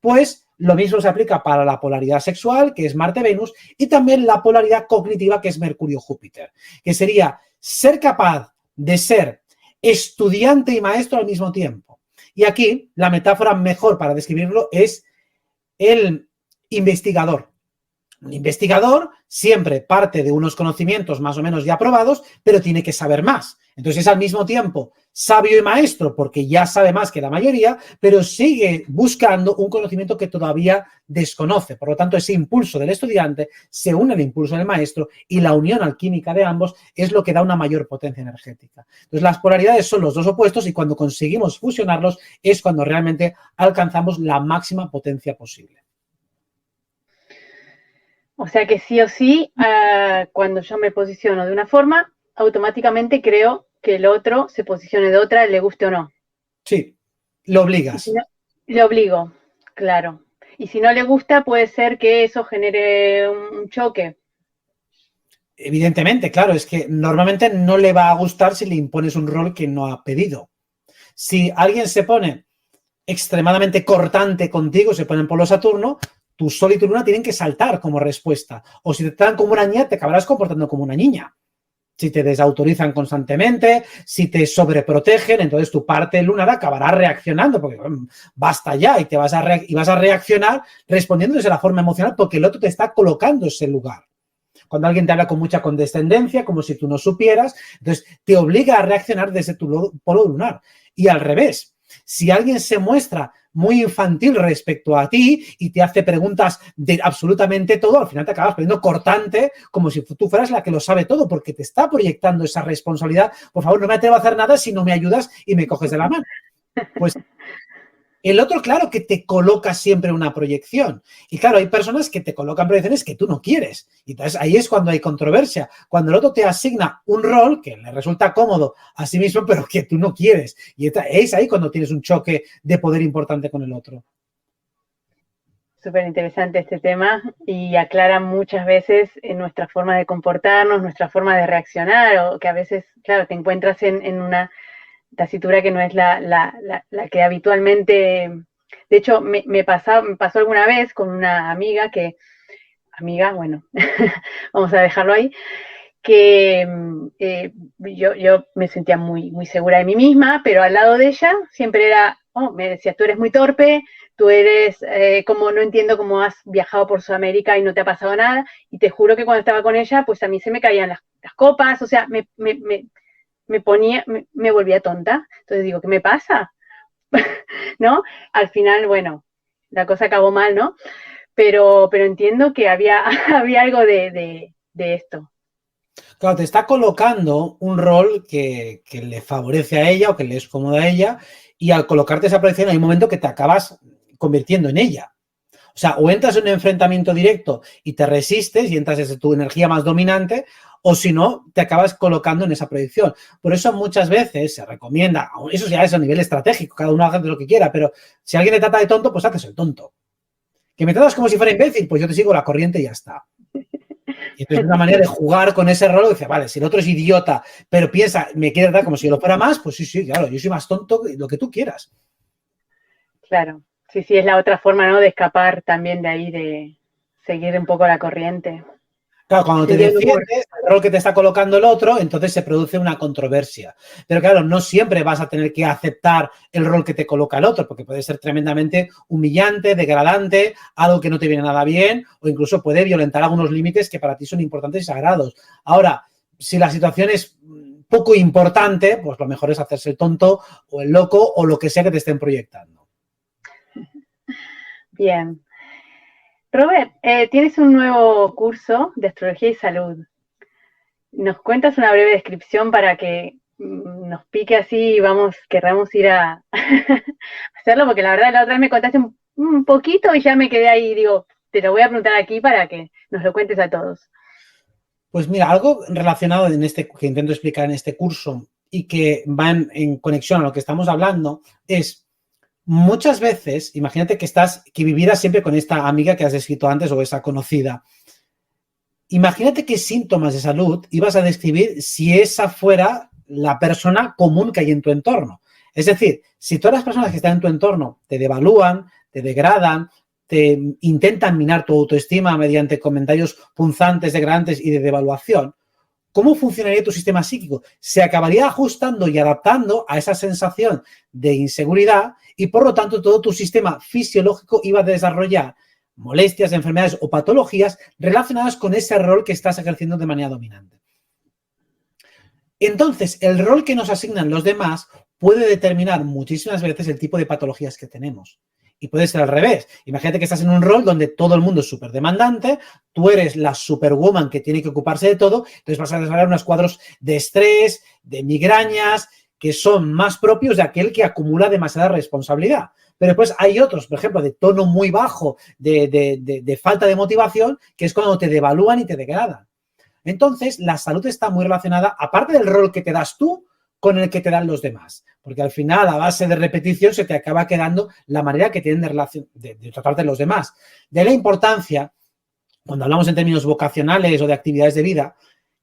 Pues lo mismo se aplica para la polaridad sexual, que es Marte-Venus, y también la polaridad cognitiva, que es Mercurio-Júpiter, que sería ser capaz de ser estudiante y maestro al mismo tiempo. Y aquí la metáfora mejor para describirlo es el investigador. Un investigador siempre parte de unos conocimientos más o menos ya probados, pero tiene que saber más. Entonces es al mismo tiempo sabio y maestro porque ya sabe más que la mayoría, pero sigue buscando un conocimiento que todavía desconoce. Por lo tanto, ese impulso del estudiante se une al impulso del maestro y la unión alquímica de ambos es lo que da una mayor potencia energética. Entonces, las polaridades son los dos opuestos y cuando conseguimos fusionarlos es cuando realmente alcanzamos la máxima potencia posible. O sea que sí o sí, cuando yo me posiciono de una forma, automáticamente creo que el otro se posicione de otra, le guste o no. Sí, lo obligas. Si no, le obligo, claro. Y si no le gusta, puede ser que eso genere un choque. Evidentemente, claro, es que normalmente no le va a gustar si le impones un rol que no ha pedido. Si alguien se pone extremadamente cortante contigo, se pone en polo Saturno, tu Sol y tu Luna tienen que saltar como respuesta. O si te tratan como una niña, te acabarás comportando como una niña. Si te desautorizan constantemente, si te sobreprotegen, entonces tu parte lunar acabará reaccionando, porque basta ya, y vas a reaccionar respondiendo desde la forma emocional porque el otro te está colocando ese lugar. Cuando alguien te habla con mucha condescendencia, como si tú no supieras, entonces te obliga a reaccionar desde tu polo lunar. Y al revés, si alguien se muestra muy infantil respecto a ti y te hace preguntas de absolutamente todo, al final te acabas poniendo cortante, como si tú fueras la que lo sabe todo, porque te está proyectando esa responsabilidad. Por favor, no me atrevo a hacer nada si no me ayudas y me coges de la mano. Pues el otro, claro, que te coloca siempre una proyección. Y claro, hay personas que te colocan proyecciones que tú no quieres. Y entonces ahí es cuando hay controversia. Cuando el otro te asigna un rol que le resulta cómodo a sí mismo, pero que tú no quieres. Y es ahí cuando tienes un choque de poder importante con el otro. Súper interesante este tema y aclara muchas veces en nuestra forma de comportarnos, nuestra forma de reaccionar, o que a veces, claro, te encuentras en una tesitura que no es la que habitualmente. De hecho, me pasó alguna vez con una amiga bueno, vamos a dejarlo ahí, que yo me sentía muy segura de mí misma, pero al lado de ella siempre era, me decía, tú eres muy torpe, tú eres, como no entiendo cómo has viajado por Sudamérica y no te ha pasado nada, y te juro que cuando estaba con ella, pues a mí se me caían las copas, o sea, me volvía tonta. Entonces digo, ¿qué me pasa? ¿No? Al final, bueno, la cosa acabó mal, ¿no? Pero entiendo que había algo de esto. Claro, te está colocando un rol que le favorece a ella o que le es cómodo a ella, y al colocarte esa proyección hay un momento que te acabas convirtiendo en ella. O sea, o entras en un enfrentamiento directo y te resistes y entras desde tu energía más dominante, o si no, te acabas colocando en esa proyección. Por eso muchas veces se recomienda, eso ya es a nivel estratégico, cada uno hace lo que quiera, pero si alguien te trata de tonto, pues haces el tonto. Que me tratas como si fuera imbécil, pues yo te sigo la corriente y ya está. Y entonces es una manera de jugar con ese rol y dice, vale, si el otro es idiota, pero piensa, me quiere dar como si yo lo fuera más, pues sí, claro, yo soy más tonto que lo que tú quieras. Claro, sí, es la otra forma, ¿no? De escapar también de ahí, de seguir un poco la corriente. Claro, cuando te defiendes el rol que te está colocando el otro, entonces se produce una controversia. Pero claro, no siempre vas a tener que aceptar el rol que te coloca el otro, porque puede ser tremendamente humillante, degradante, algo que no te viene nada bien, o incluso puede violentar algunos límites que para ti son importantes y sagrados. Ahora, si la situación es poco importante, pues lo mejor es hacerse el tonto o el loco o lo que sea que te estén proyectando. Bien. Robert, tienes un nuevo curso de astrología y salud. ¿Nos cuentas una breve descripción para que nos pique así y querramos ir a hacerlo? Porque la verdad la otra vez me contaste un poquito y ya me quedé ahí, digo, te lo voy a preguntar aquí para que nos lo cuentes a todos. Pues mira, algo relacionado que intento explicar en este curso y que va en conexión a lo que estamos hablando es, muchas veces, imagínate que vivieras siempre con esta amiga que has descrito antes o esa conocida. Imagínate qué síntomas de salud ibas a describir si esa fuera la persona común que hay en tu entorno. Es decir, si todas las personas que están en tu entorno te devalúan, te degradan, te intentan minar tu autoestima mediante comentarios punzantes, degradantes y de devaluación, ¿cómo funcionaría tu sistema psíquico? Se acabaría ajustando y adaptando a esa sensación de inseguridad y, por lo tanto, todo tu sistema fisiológico iba a desarrollar molestias, enfermedades o patologías relacionadas con ese rol que estás ejerciendo de manera dominante. Entonces, el rol que nos asignan los demás puede determinar muchísimas veces el tipo de patologías que tenemos. Y puede ser al revés. Imagínate que estás en un rol donde todo el mundo es súper demandante, tú eres la superwoman que tiene que ocuparse de todo, entonces vas a desarrollar unos cuadros de estrés, de migrañas, que son más propios de aquel que acumula demasiada responsabilidad. Pero después hay otros, por ejemplo, de tono muy bajo, de falta de motivación, que es cuando te devalúan y te degradan. Entonces, la salud está muy relacionada, aparte del rol que te das tú, con el que te dan los demás. Porque al final, a base de repetición, se te acaba quedando la manera que tienen de tratarte de los demás. De la importancia, cuando hablamos en términos vocacionales o de actividades de vida,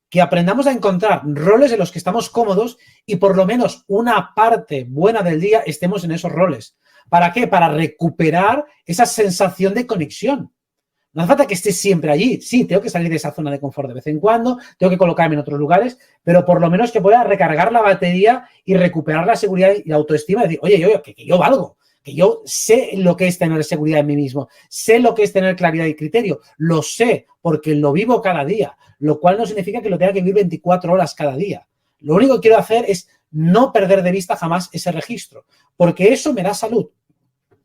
que aprendamos a encontrar roles en los que estamos cómodos y por lo menos una parte buena del día estemos en esos roles. ¿Para qué? Para recuperar esa sensación de conexión. No hace falta que estés siempre allí. Sí, tengo que salir de esa zona de confort de vez en cuando, tengo que colocarme en otros lugares, pero por lo menos que pueda recargar la batería y recuperar la seguridad y la autoestima y decir, oye, que yo valgo, Que yo sé lo que es tener seguridad en mí mismo, sé lo que es tener claridad y criterio, lo sé porque lo vivo cada día, lo cual no significa que lo tenga que vivir 24 horas cada día. Lo único que quiero hacer es no perder de vista jamás ese registro, porque eso me da salud.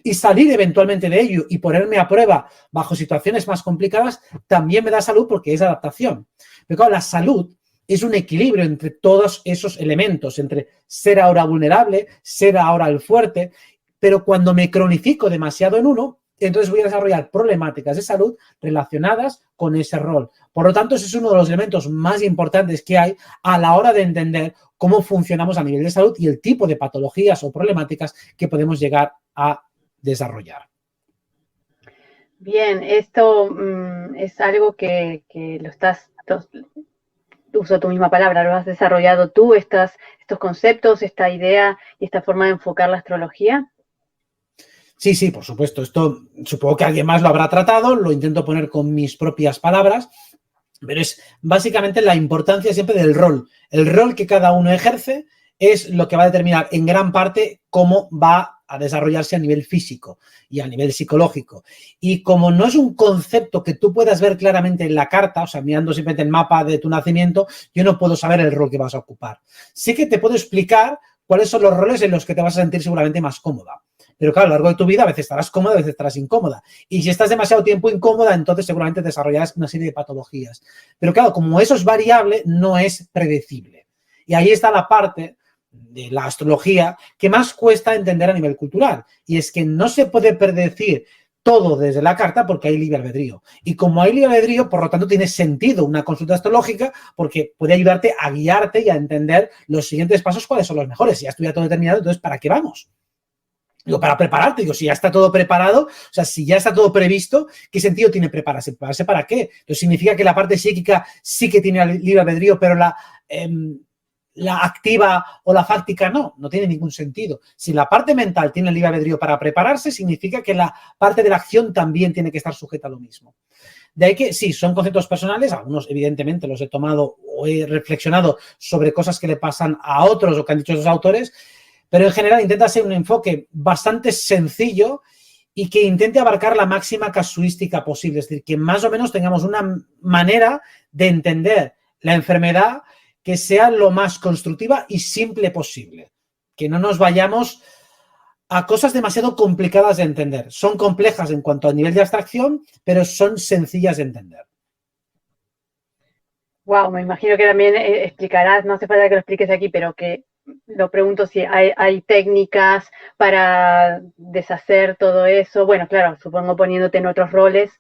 Y salir eventualmente de ello y ponerme a prueba bajo situaciones más complicadas también me da salud porque es adaptación. Pero claro, la salud es un equilibrio entre todos esos elementos, entre ser ahora vulnerable, ser ahora el fuerte, pero cuando me cronifico demasiado en uno, entonces voy a desarrollar problemáticas de salud relacionadas con ese rol. Por lo tanto, ese es uno de los elementos más importantes que hay a la hora de entender cómo funcionamos a nivel de salud y el tipo de patologías o problemáticas que podemos llegar a desarrollar. Bien, esto es algo que lo estás, uso tu misma palabra, lo has desarrollado tú, estos conceptos, esta idea y esta forma de enfocar la astrología. Sí, sí, por supuesto. Esto supongo que alguien más lo habrá tratado, lo intento poner con mis propias palabras, pero es básicamente la importancia siempre del rol. El rol que cada uno ejerce es lo que va a determinar en gran parte cómo va a desarrollarse a nivel físico y a nivel psicológico. Y como no es un concepto que tú puedas ver claramente en la carta, o sea, mirando simplemente el mapa de tu nacimiento, yo no puedo saber el rol que vas a ocupar. Sí que te puedo explicar cuáles son los roles en los que te vas a sentir seguramente más cómoda. Pero claro, a lo largo de tu vida a veces estarás cómoda, a veces estarás incómoda. Y si estás demasiado tiempo incómoda, entonces seguramente desarrollarás una serie de patologías. Pero claro, como eso es variable, no es predecible. Y ahí está la parte de la astrología que más cuesta entender a nivel cultural. Y es que no se puede predecir todo desde la carta porque hay libre albedrío. Y como hay libre albedrío, por lo tanto, tiene sentido una consulta astrológica porque puede ayudarte a guiarte y a entender los siguientes pasos, cuáles son los mejores. Si ya estuviera todo determinado, entonces, ¿para qué vamos? Digo, para prepararte, digo, si ya está todo preparado, o sea, si ya está todo previsto, ¿qué sentido tiene prepararse? ¿Prepararse para qué? Entonces significa que la parte psíquica sí que tiene libre albedrío, pero la activa o la fáctica no tiene ningún sentido. Si la parte mental tiene libre albedrío para prepararse, significa que la parte de la acción también tiene que estar sujeta a lo mismo. De ahí que sí, son conceptos personales, algunos evidentemente los he tomado o he reflexionado sobre cosas que le pasan a otros o que han dicho esos autores, pero en general intenta ser un enfoque bastante sencillo y que intente abarcar la máxima casuística posible. Es decir, que más o menos tengamos una manera de entender la enfermedad que sea lo más constructiva y simple posible. Que no nos vayamos a cosas demasiado complicadas de entender. Son complejas en cuanto a nivel de abstracción, pero son sencillas de entender. Wow, me imagino que también explicarás, no hace falta que lo expliques aquí, pero que lo pregunto si hay técnicas para deshacer todo eso. Bueno, claro, supongo poniéndote en otros roles.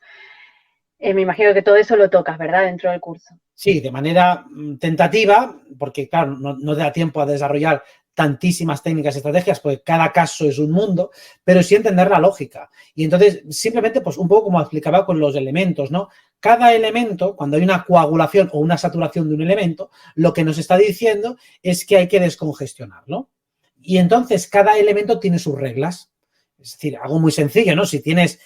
Me imagino que todo eso lo tocas, ¿verdad? Dentro del curso. Sí, de manera tentativa, porque claro, no da tiempo a desarrollar tantísimas técnicas y estrategias, porque cada caso es un mundo, pero sí entender la lógica. Y entonces, simplemente, pues un poco como explicaba con los elementos, ¿no? Cada elemento, cuando hay una coagulación o una saturación de un elemento, lo que nos está diciendo es que hay que descongestionarlo. Y entonces, cada elemento tiene sus reglas. Es decir, algo muy sencillo, ¿no? Si tienes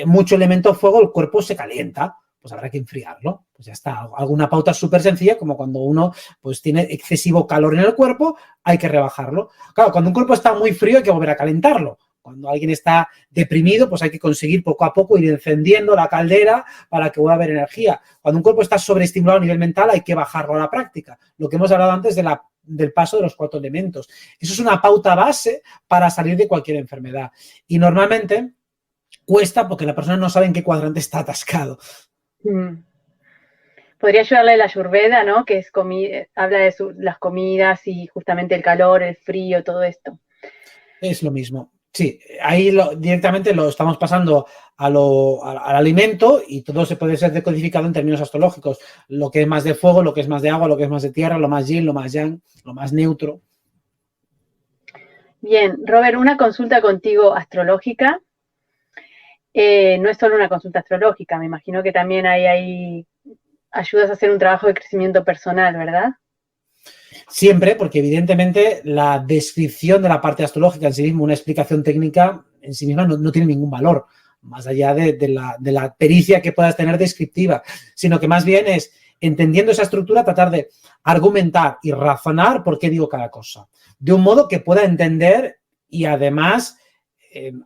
mucho elemento fuego, el cuerpo se calienta, pues habrá que enfriarlo. Pues ya está. Alguna pauta súper sencilla, como cuando uno pues tiene excesivo calor en el cuerpo, hay que rebajarlo. Claro, cuando un cuerpo está muy frío hay que volver a calentarlo. Cuando alguien está deprimido, pues hay que conseguir poco a poco ir encendiendo la caldera para que pueda haber energía. Cuando un cuerpo está sobreestimulado a nivel mental, hay que bajarlo a la práctica. Lo que hemos hablado antes del paso de los 4 elementos. Eso es una pauta base para salir de cualquier enfermedad. Y normalmente cuesta porque la persona no sabe en qué cuadrante está atascado. Podría ayudarle la Ayurveda, ¿no? Que es habla de las comidas y justamente el calor, el frío, todo esto. Es lo mismo. Sí, ahí directamente lo estamos pasando al alimento y todo se puede ser decodificado en términos astrológicos. Lo que es más de fuego, lo que es más de agua, lo que es más de tierra, lo más yin, lo más yang, lo más neutro. Bien, Robert, una consulta contigo astrológica. No es solo una consulta astrológica, me imagino que también hay ayudas a hacer un trabajo de crecimiento personal, ¿verdad? Siempre, porque evidentemente la descripción de la parte astrológica en sí misma, una explicación técnica en sí misma no tiene ningún valor, más allá de la pericia que puedas tener descriptiva, sino que más bien es, entendiendo esa estructura, tratar de argumentar y razonar por qué digo cada cosa, de un modo que pueda entender y además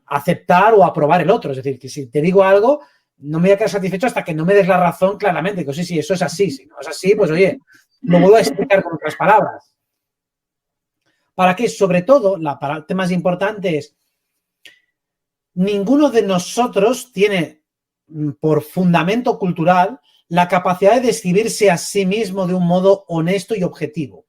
aceptar o aprobar el otro. Es decir, que si te digo algo, no me voy a quedar satisfecho hasta que no me des la razón claramente. Que sí, eso es así. Si no es así, pues oye, lo vuelvo a explicar con otras palabras. Para que, sobre todo, la parte más importante es, ninguno de nosotros tiene por fundamento cultural la capacidad de describirse a sí mismo de un modo honesto y objetivo.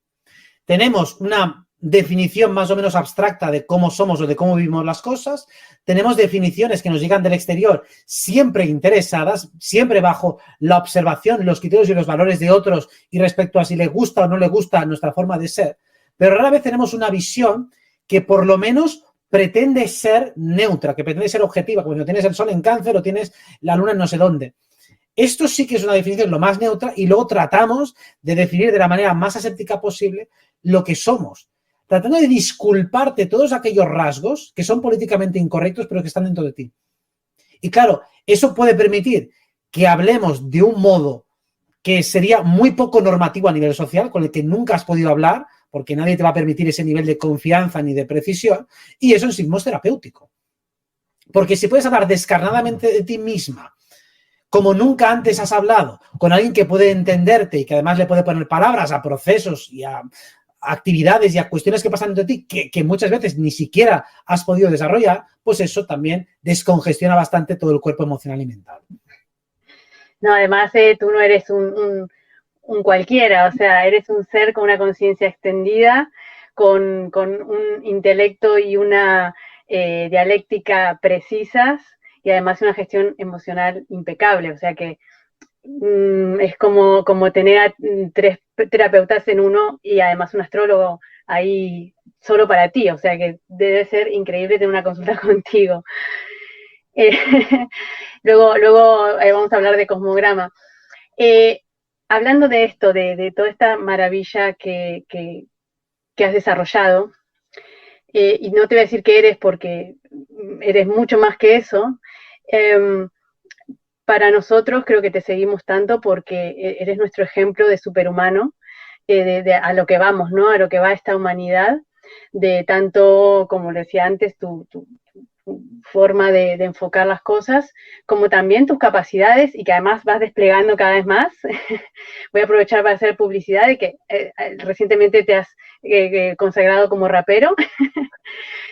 Tenemos una definición más o menos abstracta de cómo somos o de cómo vivimos las cosas, tenemos definiciones que nos llegan del exterior siempre interesadas, siempre bajo la observación, los criterios y los valores de otros y respecto a si les gusta o no les gusta nuestra forma de ser, pero rara vez tenemos una visión que por lo menos pretende ser neutra, que pretende ser objetiva, como cuando tienes el sol en Cáncer o tienes la luna en no sé dónde. Esto sí que es una definición lo más neutra y luego tratamos de definir de la manera más aséptica posible lo que somos, tratando de disculparte todos aquellos rasgos que son políticamente incorrectos pero que están dentro de ti. Y claro, eso puede permitir que hablemos de un modo que sería muy poco normativo a nivel social, con el que nunca has podido hablar, porque nadie te va a permitir ese nivel de confianza ni de precisión, y eso en sí mismo es terapéutico. Porque si puedes hablar descarnadamente de ti misma, como nunca antes has hablado, con alguien que puede entenderte y que además le puede poner palabras a procesos y a actividades y a cuestiones que pasan dentro de ti que muchas veces ni siquiera has podido desarrollar, pues eso también descongestiona bastante todo el cuerpo emocional y mental. No, además tú no eres un cualquiera, o sea, eres un ser con una conciencia extendida, con un intelecto y una dialéctica precisas y además una gestión emocional impecable, o sea que es como tener a 3 terapeutas en uno y además un astrólogo ahí solo para ti, o sea que debe ser increíble tener una consulta contigo. Luego vamos a hablar de cosmograma. Hablando de esto, de toda esta maravilla que has desarrollado, y no te voy a decir que eres porque eres mucho más que eso, para nosotros creo que te seguimos tanto porque eres nuestro ejemplo de superhumano, a lo que vamos, ¿no? A lo que va esta humanidad, de tanto, como decía antes, tu forma de enfocar las cosas, como también tus capacidades y que además vas desplegando cada vez más. Voy a aprovechar para hacer publicidad de que recientemente te has consagrado como rapero.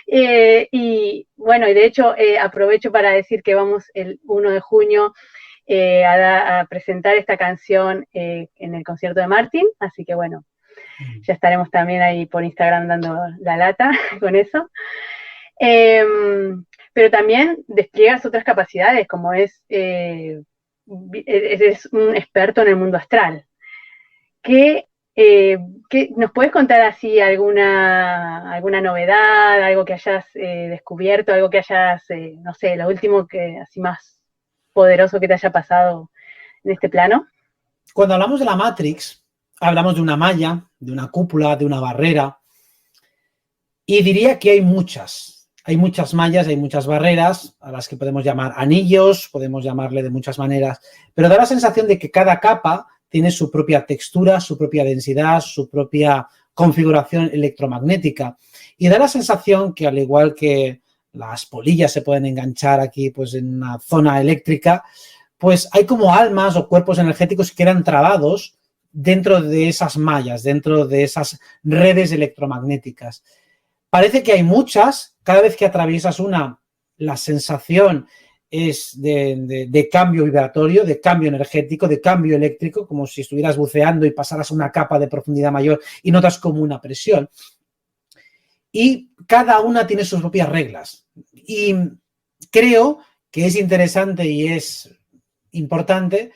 Y bueno, y de hecho aprovecho para decir que vamos el 1 de junio a presentar esta canción en el concierto de Martín, así que bueno, ya estaremos también ahí por Instagram dando la lata con eso. Pero también despliegas otras capacidades, como eres un experto en el mundo astral. ¿Qué nos puedes contar así alguna novedad, algo que hayas descubierto, algo que hayas, no sé, lo último que así más poderoso que te haya pasado en este plano? Cuando hablamos de la Matrix, hablamos de una malla, de una cúpula, de una barrera, y diría que hay muchas mallas, hay muchas barreras a las que podemos llamar anillos, podemos llamarle de muchas maneras, pero da la sensación de que cada capa tiene su propia textura, su propia densidad, su propia configuración electromagnética, y da la sensación que al igual que las polillas se pueden enganchar aquí pues en una zona eléctrica, pues hay como almas o cuerpos energéticos que quedan trabados dentro de esas mallas, dentro de esas redes electromagnéticas. Parece que hay muchas, cada vez que atraviesas una, la sensación es de cambio vibratorio, de cambio energético, de cambio eléctrico, como si estuvieras buceando y pasaras una capa de profundidad mayor y notas como una presión. Y cada una tiene sus propias reglas. Y creo que es interesante y es importante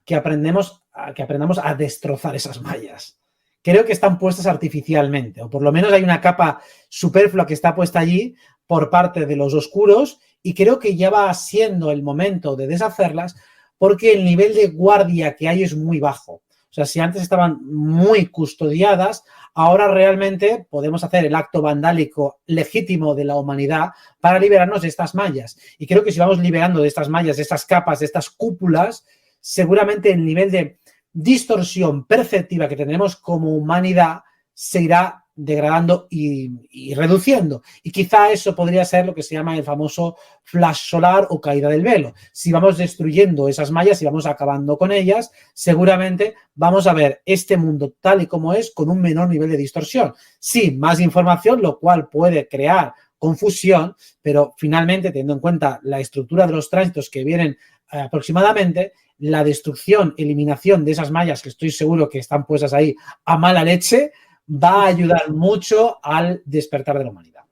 que aprendamos a destrozar esas mallas. Creo que están puestas artificialmente, o por lo menos hay una capa superflua que está puesta allí por parte de los oscuros, y creo que ya va siendo el momento de deshacerlas porque el nivel de guardia que hay es muy bajo. O sea, si antes estaban muy custodiadas, ahora realmente podemos hacer el acto vandálico legítimo de la humanidad para liberarnos de estas mallas. Y creo que si vamos liberando de estas mallas, de estas capas, de estas cúpulas, seguramente el nivel de distorsión perceptiva que tendremos como humanidad se irá degradando y reduciendo. Y quizá eso podría ser lo que se llama el famoso flash solar o caída del velo. Si vamos destruyendo esas mallas y vamos acabando con ellas, seguramente vamos a ver este mundo tal y como es con un menor nivel de distorsión. Sí, más información, lo cual puede crear confusión, pero finalmente, teniendo en cuenta la estructura de los tránsitos que vienen aproximadamente, la destrucción, eliminación de esas mallas que estoy seguro que están puestas ahí a mala leche, va a ayudar mucho al despertar de la humanidad.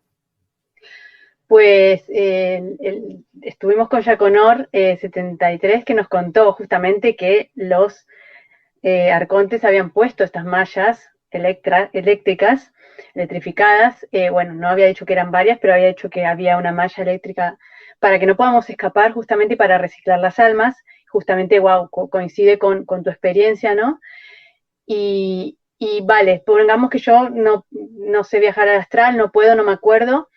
Pues estuvimos con Jaconor 73, que nos contó justamente que los arcontes habían puesto estas mallas eléctricas, electrificadas. Bueno, no había dicho que eran varias, pero había dicho que había una malla eléctrica para que no podamos escapar, justamente para reciclar las almas. Justamente, wow, coincide con tu experiencia, ¿no? Y vale, pongamos que yo no sé viajar al astral, no puedo, no me acuerdo,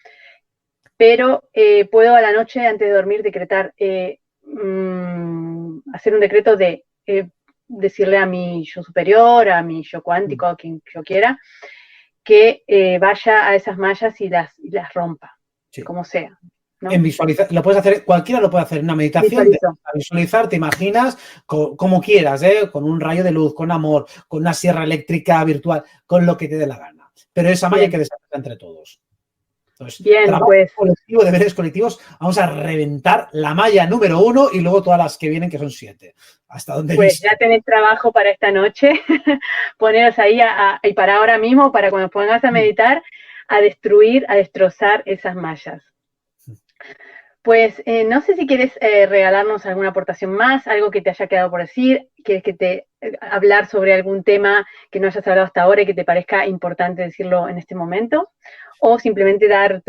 pero puedo a la noche antes de dormir decretar, hacer un decreto de decirle a mi yo superior, a mi yo cuántico, a quien yo quiera, que vaya a esas mallas y las rompa, sí, como sea. ¿No? En visualizar, lo puedes hacer, cualquiera lo puede hacer en una meditación, visualizar, te imaginas como quieras, con un rayo de luz, con amor, con una sierra eléctrica virtual, con lo que te dé la gana. Pero esa malla hay que deshacerla entre todos. Entonces, bien, trabajo pues, colectivo, deberes colectivos, vamos a reventar la malla número 1 y luego todas las que vienen, que son 7. Hasta donde pues ya tenés trabajo para esta noche, poneros ahí y para ahora mismo, para cuando pongas a meditar, a destruir, a destrozar esas mallas. Pues no sé si quieres regalarnos alguna aportación más, algo que te haya quedado por decir, quieres que hablar sobre algún tema que no hayas hablado hasta ahora y que te parezca importante decirlo en este momento, o simplemente dar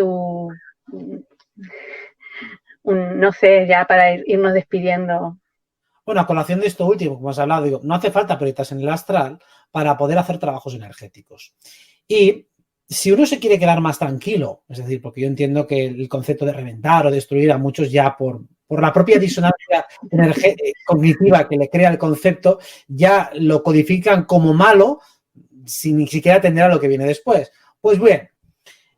no sé, ya para irnos despidiendo. Bueno, a colación de esto último, como has hablado, digo, no hace falta peritas en el astral para poder hacer trabajos energéticos. Y si uno se quiere quedar más tranquilo, es decir, porque yo entiendo que el concepto de reventar o destruir a muchos ya por la propia disonancia cognitiva que le crea el concepto, ya lo codifican como malo sin ni siquiera atender a lo que viene después. Pues bien,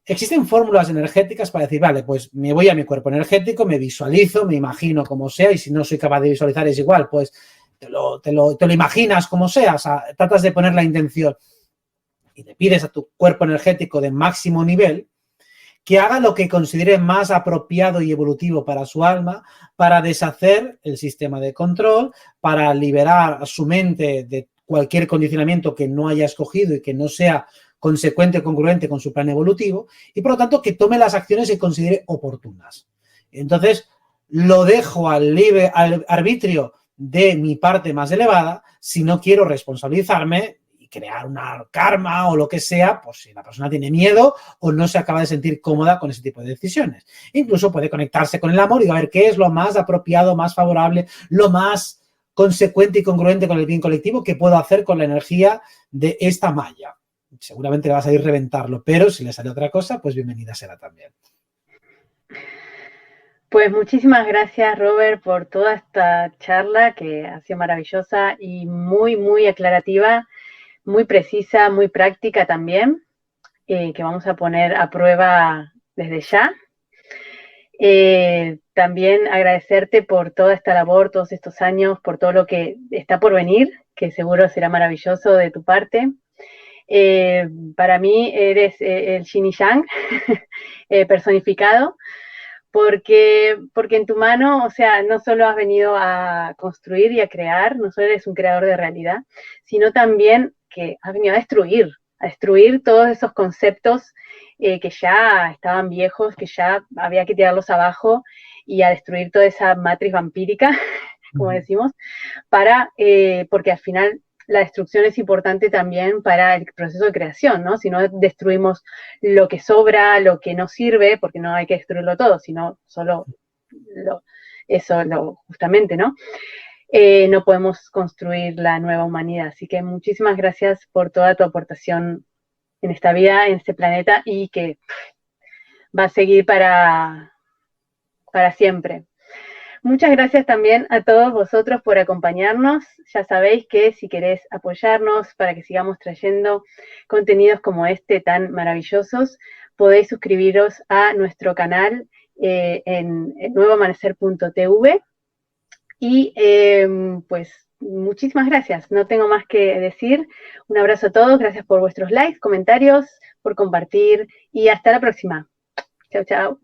existen fórmulas energéticas para decir, vale, pues me voy a mi cuerpo energético, me visualizo, me imagino como sea, y si no soy capaz de visualizar es igual, pues te lo imaginas como sea, o sea, tratas de poner la intención y le pides a tu cuerpo energético de máximo nivel que haga lo que considere más apropiado y evolutivo para su alma, para deshacer el sistema de control, para liberar a su mente de cualquier condicionamiento que no haya escogido y que no sea consecuente o congruente con su plan evolutivo, y por lo tanto que tome las acciones que considere oportunas. Entonces, lo dejo al libre arbitrio de mi parte más elevada. Si no quiero responsabilizarme y crear una karma o lo que sea, pues si la persona tiene miedo o no se acaba de sentir cómoda con ese tipo de decisiones. Incluso puede conectarse con el amor y a ver qué es lo más apropiado, más favorable, lo más consecuente y congruente con el bien colectivo que puedo hacer con la energía de esta malla. Seguramente le vas a ir reventarlo, pero si le sale otra cosa, pues bienvenida será también. Pues muchísimas gracias, Robert, por toda esta charla que ha sido maravillosa y muy, muy aclarativa, muy precisa, muy práctica también, que vamos a poner a prueba desde ya. También agradecerte por toda esta labor, todos estos años, por todo lo que está por venir, que seguro será maravilloso de tu parte. Para mí eres el Yin y Yang personificado, porque en tu mano, o sea, no solo has venido a construir y a crear, no solo eres un creador de realidad, sino también que has venido a destruir todos esos conceptos que ya estaban viejos, que ya había que tirarlos abajo y a destruir toda esa matriz vampírica, como decimos, porque al final la destrucción es importante también para el proceso de creación, ¿no? Si no destruimos lo que sobra, lo que no sirve, porque no hay que destruirlo todo, sino solo justamente, ¿no? No podemos construir la nueva humanidad. Así que muchísimas gracias por toda tu aportación en esta vida, en este planeta, y que va a seguir para siempre. Muchas gracias también a todos vosotros por acompañarnos. Ya sabéis que si querés apoyarnos para que sigamos trayendo contenidos como este tan maravillosos, podéis suscribiros a nuestro canal en nuevoamanecer.tv. Y pues muchísimas gracias. No tengo más que decir. Un abrazo a todos. Gracias por vuestros likes, comentarios, por compartir y hasta la próxima. Chao, chao.